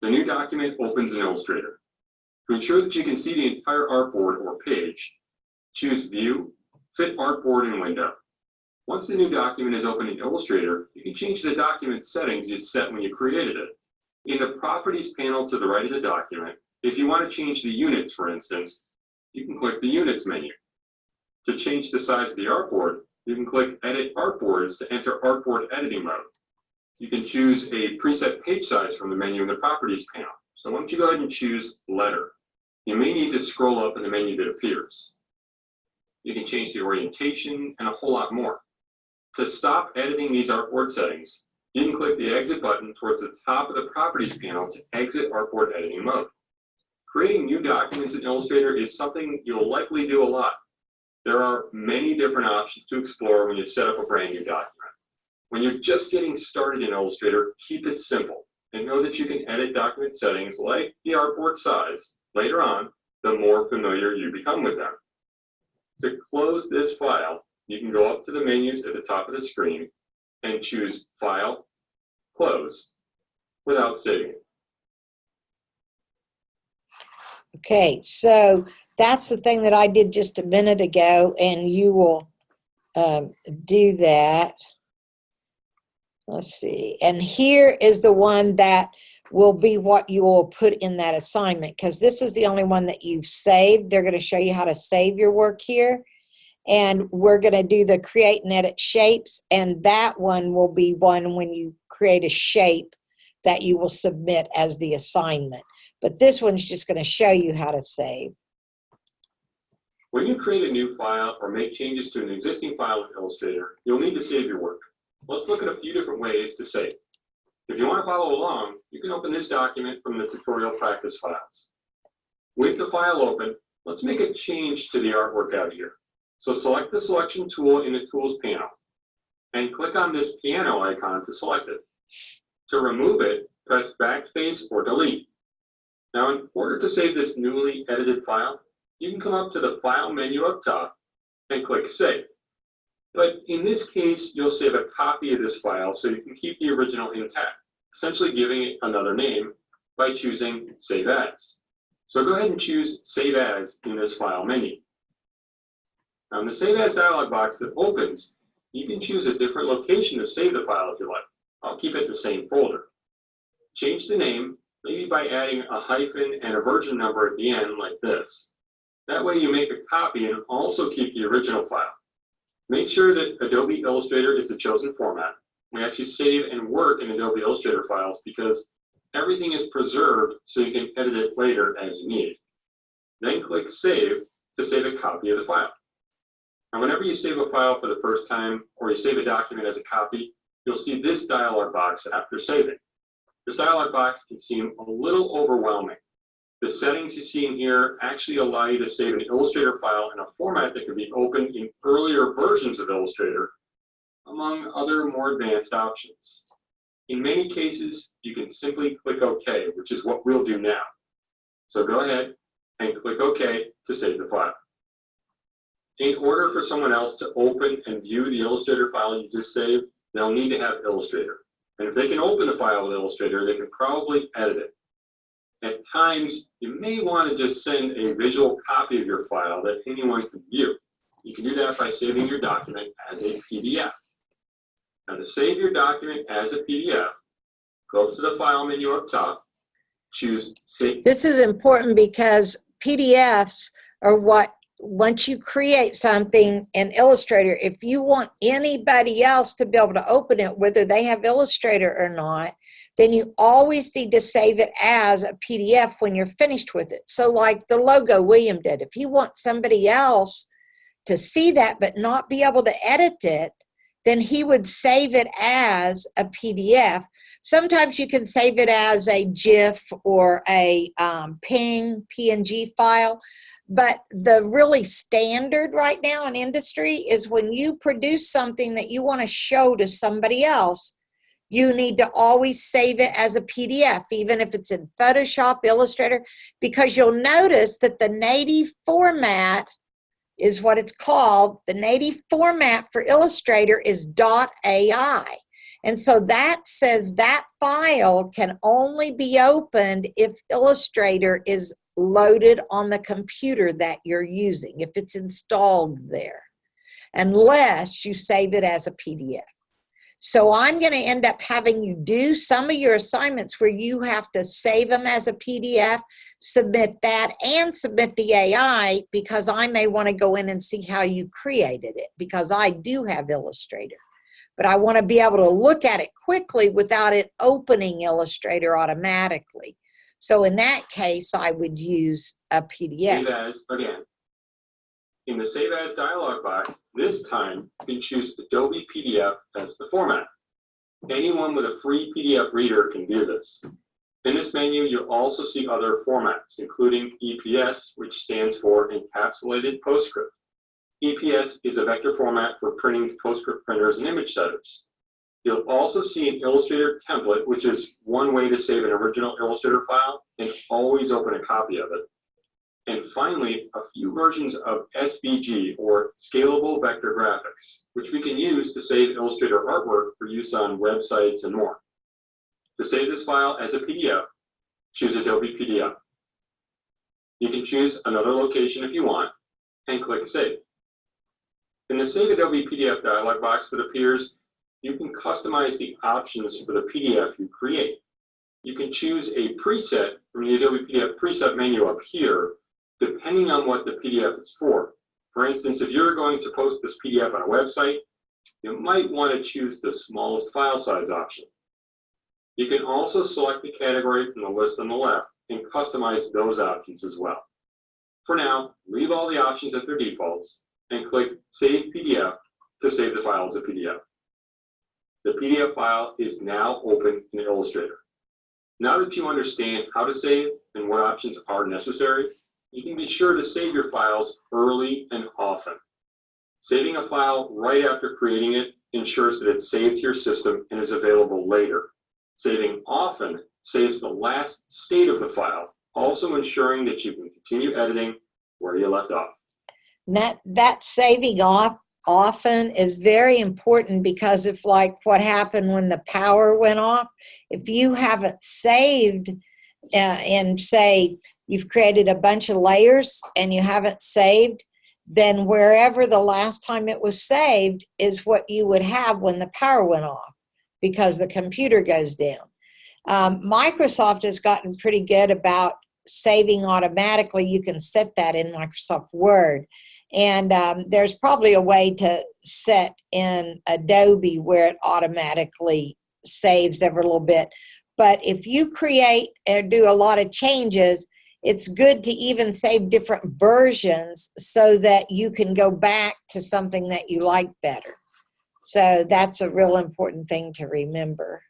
The new document opens in Illustrator. To ensure that you can see the entire artboard or page, choose View, Fit Artboard and Window. Once the new document is open in Illustrator, you can change the document settings you set when you created it. In the Properties panel to the right of the document, if you want to change the units, for instance, you can click the Units menu. To change the size of the artboard, you can click Edit Artboards to enter artboard editing mode. You can choose a preset page size from the menu in the Properties panel. So why don't you go ahead and choose Letter. You may need to scroll up in the menu that appears. You can change the orientation and a whole lot more. To stop editing these artboard settings, you can click the Exit button towards the top of the Properties panel to exit artboard editing mode. Creating new documents in Illustrator is something you'll likely do a lot. There are many different options to explore when you set up a brand new document. When you're just getting started in Illustrator, keep it simple and know that you can edit document settings like the artboard size later on, the more familiar you become with them. To close this file, you can go up to the menus at the top of the screen and choose File, Close, without saving it. Okay, so that's the thing that I did just a minute ago, and you will do that. Let's see, and here is the one that will be what you will put in that assignment, because this is the only one that you've saved. They're going to show you how to save your work here, and we're going to do the create and edit shapes, and that one will be one when you create a shape that you will submit as the assignment. But this one's just going to show you how to save. When you create a new file or make changes to an existing file in Illustrator, you'll need to save your work. Let's look at a few different ways to save. If you want to follow along, you can open this document from the tutorial practice files. With the file open, let's make a change to the artwork out here. So select the selection tool in the Tools panel and click on this piano icon to select it. To remove it, press Backspace or Delete. Now, in order to save this newly edited file, you can come up to the File menu up top and click Save. But in this case, you'll save a copy of this file so you can keep the original intact, essentially giving it another name by choosing Save As. So go ahead and choose Save As in this File menu. Now, in the Save As dialog box that opens, you can choose a different location to save the file if you like. I'll keep it the same folder. Change the name, maybe by adding a hyphen and a version number at the end like this. That way you make a copy and also keep the original file. Make sure that Adobe Illustrator is the chosen format. We actually save and work in Adobe Illustrator files because everything is preserved so you can edit it later as you need. Then click Save to save a copy of the file. Now, whenever you save a file for the first time or you save a document as a copy, you'll see this dialog box after saving. This dialog box can seem a little overwhelming. The settings you see in here actually allow you to save an Illustrator file in a format that can be opened in earlier versions of Illustrator, among other more advanced options. In many cases, you can simply click OK, which is what we'll do now. So go ahead and click OK to save the file. In order for someone else to open and view the Illustrator file you just saved, they'll need to have Illustrator. And if they can open the file with Illustrator, they can probably edit it. At times, you may want to just send a visual copy of your file that anyone can view. You can do that by saving your document as a PDF. Now, to save your document as a PDF, go to the File menu up top, choose Save. This is important because PDFs are what, once you create something in Illustrator, if you want anybody else to be able to open it, whether they have Illustrator or not, then you always need to save it as a PDF when you're finished with it. So like the logo William did, if you want somebody else to see that but not be able to edit it, then he would save it as a PDF. Sometimes you can save it as a GIF or a PNG file. But the really standard right now in industry is when you produce something that you want to show to somebody else, you need to always save it as a PDF, even if it's in Photoshop, Illustrator, because you'll notice that the native format is what it's called. The native format for Illustrator is .ai. And so that says that file can only be opened if Illustrator is loaded on the computer that you're using, if it's installed there, unless you save it as a PDF. So I'm going to end up having you do some of your assignments where you have to save them as a PDF, submit that, and submit the AI, because I may want to go in and see how you created it, because I do have Illustrator. But I want to be able to look at it quickly without it opening Illustrator automatically. So in that case, I would use a PDF. Save As again. In the Save As dialog box, this time you can choose Adobe PDF as the format. Anyone with a free PDF reader can do this. In this menu, you'll also see other formats, including EPS, which stands for Encapsulated PostScript. EPS is a vector format for printing PostScript printers and image setters. You'll also see an Illustrator template, which is one way to save an original Illustrator file and always open a copy of it. And finally, a few versions of SVG, or Scalable Vector Graphics, which we can use to save Illustrator artwork for use on websites and more. To save this file as a PDF, choose Adobe PDF. You can choose another location if you want, and click Save. In the Save Adobe PDF dialog box that appears, you can customize the options for the PDF you create. You can choose a preset from the Adobe PDF preset menu up here, depending on what the PDF is for. For instance, if you're going to post this PDF on a website, you might want to choose the smallest file size option. You can also select the category from the list on the left and customize those options as well. For now, leave all the options at their defaults and click Save PDF to save the file as a PDF. The PDF file is now open in Illustrator. Now that you understand how to save and what options are necessary, you can be sure to save your files early and often. Saving a file right after creating it ensures that it's saved to your system and is available later. Saving often saves the last state of the file, also ensuring that you can continue editing where you left off. That saving off often is very important, because if, like what happened when the power went off, if you haven't saved and say you've created a bunch of layers and you haven't saved, then wherever the last time it was saved is what you would have when the power went off, because the computer goes down. Microsoft has gotten pretty good about saving automatically. You can set that in Microsoft Word. And there's probably a way to set in Adobe where it automatically saves every little bit. But if you create and do a lot of changes, it's good to even save different versions so that you can go back to something that you like better. So that's a real important thing to remember.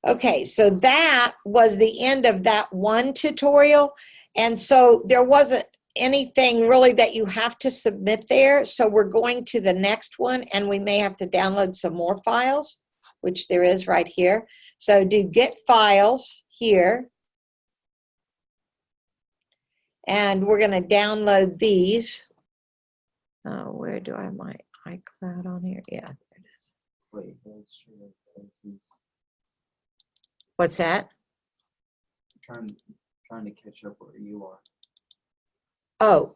Okay, so that was the end of that one tutorial. And so there wasn't anything really that you have to submit there. So we're going to the next one, and we may have to download some more files, which there is right here. So do get files here. And we're going to download these. Oh, where do I have my iCloud on here? Yeah, there it is. Wait, those shared places. What's that? Trying to catch up where you are. Oh,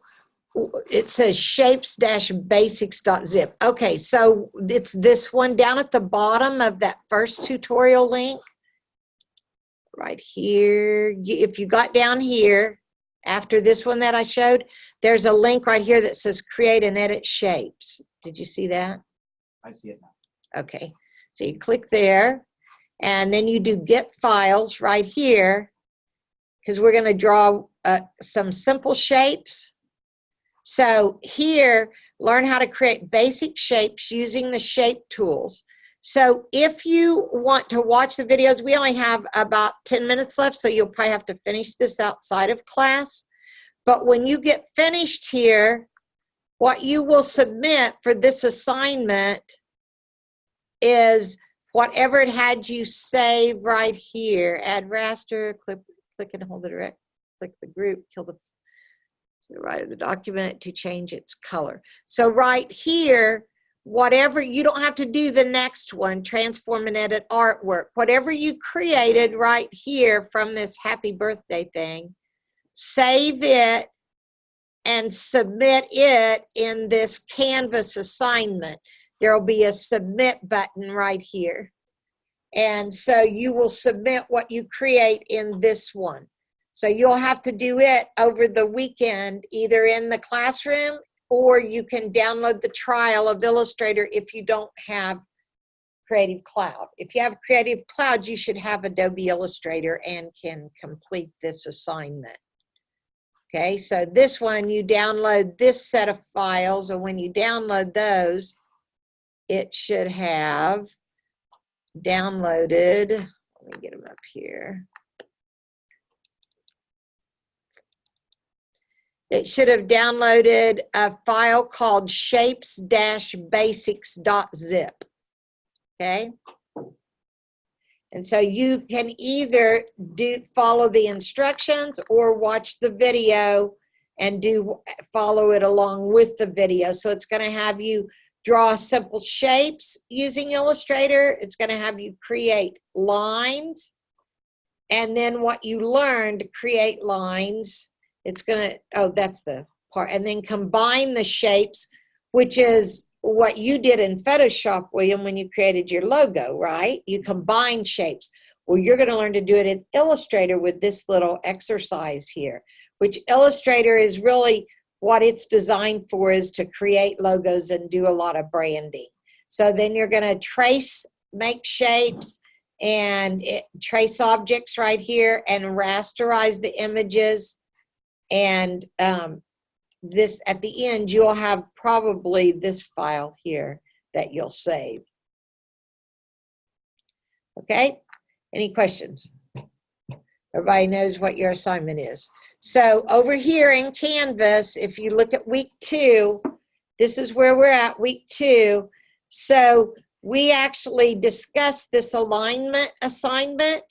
it says shapes-basics.zip. Okay, so it's this one down at the bottom of that first tutorial link. Right here. If you got down here, after this one that I showed, there's a link right here that says create and edit shapes. Did you see that? I see it now. Okay, so you click there, and then you do get files right here, because we're going to draw some simple shapes. So here, learn how to create basic shapes using the shape tools. So if you want to watch the videos, we only have about 10 minutes left, so you'll probably have to finish this outside of class. But when you get finished here, what you will submit for this assignment is whatever it had you save right here. Add raster, click and hold the direct, click the group, kill the right of the document to change its color. So right here, whatever, you don't have to do the next one, transform and edit artwork. Whatever you created right here from this happy birthday thing, save it and submit it in this Canvas assignment. There will be a submit button right here. And so you will submit what you create in this one. So you'll have to do it over the weekend, either in the classroom, or you can download the trial of Illustrator if you don't have Creative Cloud. If you have Creative Cloud, you should have Adobe Illustrator and can complete this assignment. Okay, so this one, you download this set of files, and when you download those, it should have downloaded, let me get them up here. It should have downloaded a file called shapes-basics.zip. Okay? And so you can either follow the instructions or watch the video and follow it along with the video. So it's going to have you draw simple shapes using Illustrator. It's going to have you create lines. And then what you learn to create lines, it's going to, oh, that's the part. And then combine the shapes, which is what you did in Photoshop, William, when you created your logo, right? You combine shapes. Well, you're going to learn to do it in Illustrator with this little exercise here, which Illustrator is really what it's designed for, is to create logos and do a lot of branding. So then you're going to make shapes and trace objects right here and rasterize the images. And this, at the end, you'll have probably this file here that you'll save. Okay, any questions? Everybody knows what your assignment is. So over here in Canvas, if you look at week 2, this is where we're at, week 2. So we actually discussed this alignment assignment,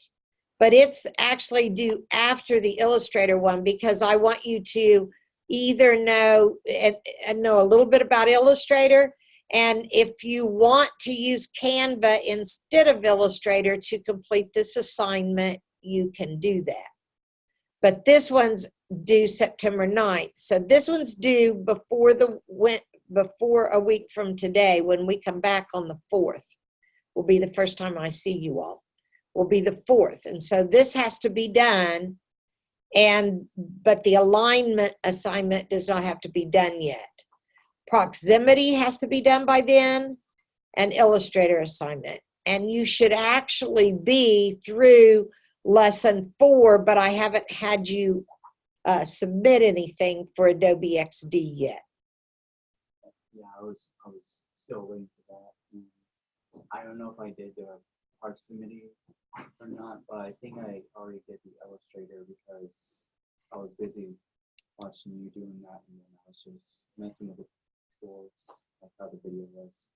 but it's actually due after the Illustrator one because I want you to either know and know a little bit about Illustrator, and if you want to use Canva instead of Illustrator to complete this assignment, you can do that. But this one's due September 9th. So this one's due before a week from today. When we come back on the 4th, will be the first time I see you all. Will be the 4th. And so this has to be done, but the alignment assignment does not have to be done yet. Proximity has to be done by then, and Illustrator assignment. And you should actually be through lesson 4, but I haven't had you submit anything for Adobe XD yet. Yeah, I was still waiting for that. And I don't know if I did the proximity or not, but I think I already did the Illustrator because I was busy watching you doing that, and then I was just messing with the tools, like how the video was.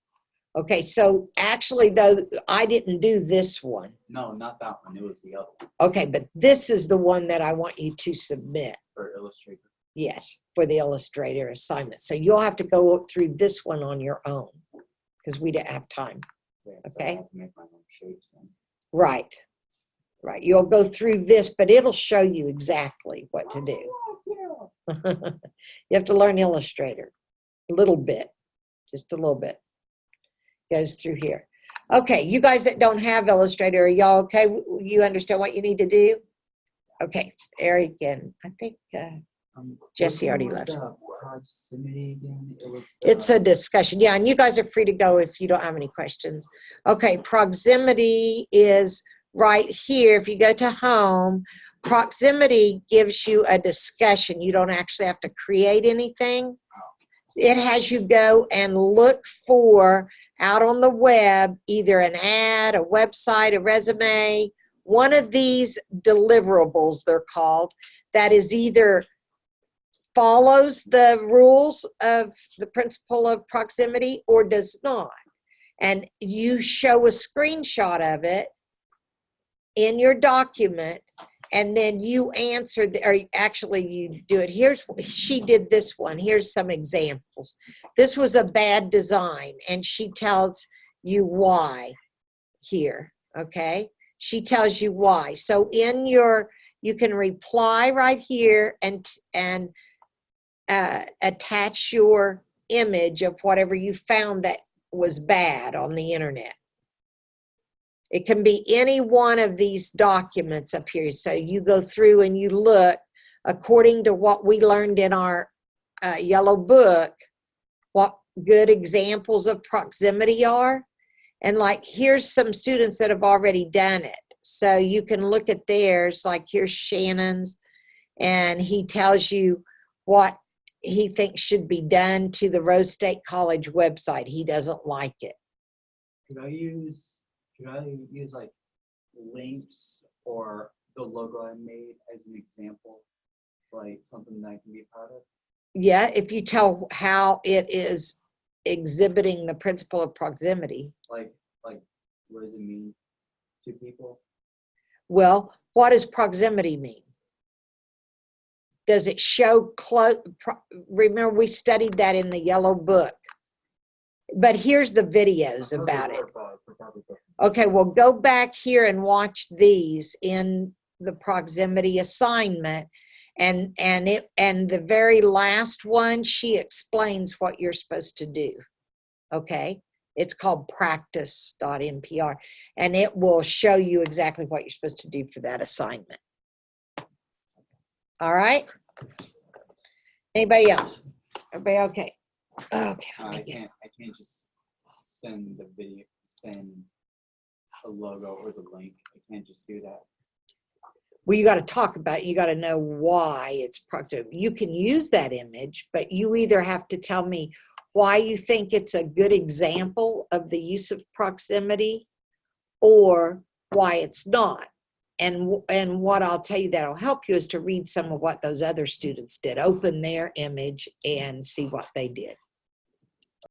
Okay, so actually, though, I didn't do this one. No, not that one. It was the other one. Okay, but this is the one that I want you to submit. For Illustrator. Yes, for the Illustrator assignment. So you'll have to go through this one on your own because we didn't have time. Yeah, so Okay. I have to make my own shapes. And Right. Right. You'll go through this, but it'll show you exactly what to do. You have to learn Illustrator a little bit, just a little bit. Goes through here. Okay, you guys that don't have Illustrator, are y'all okay? You understand what you need to do? Okay, Eric and I think Jesse already left. Proximity again? It's a discussion. Yeah, and you guys are free to go if you don't have any questions. Okay, proximity is right here. If you go to home, proximity gives you a discussion. You don't actually have to create anything. It has you go and look for out on the web, either an ad, a website, a resume, one of these deliverables, they're called, that is either follows the rules of the principle of proximity or does not. And you show a screenshot of it in your document, and then you answer, or actually you do it. She did this one. Here's some examples. This was a bad design, and she tells you why here, okay? She tells you why. So you can reply right here and attach your image of whatever you found that was bad on the internet. It can be any one of these documents up here. So you go through and you look according to what we learned in our yellow book, what good examples of proximity are. And like, here's some students that have already done it. So you can look at theirs, like here's Shannon's, and he tells you what he thinks should be done to the Rose State College website. He doesn't like it. Could I use like links or the logo I made as an example, like something that I can be proud of? Yeah, if you tell how it is exhibiting the principle of proximity. Like what does it mean to people? Well, what does proximity mean? Does it show close? Remember, we studied that in the yellow book. But here's the videos about it. Okay, well, go back here and watch these in the proximity assignment. And the very last one, she explains what you're supposed to do. Okay? It's called practice.mpr, and it will show you exactly what you're supposed to do for that assignment. All right? Anybody else? Everybody okay? Okay. I can't just send the video, send a logo or the link. I can't just do that. Well, you got to talk about it. You got to know why it's proximity. You can use that image, but you either have to tell me why you think it's a good example of the use of proximity or why it's not. And what I'll tell you that'll help you is to read some of what those other students did. Open their image and see what they did.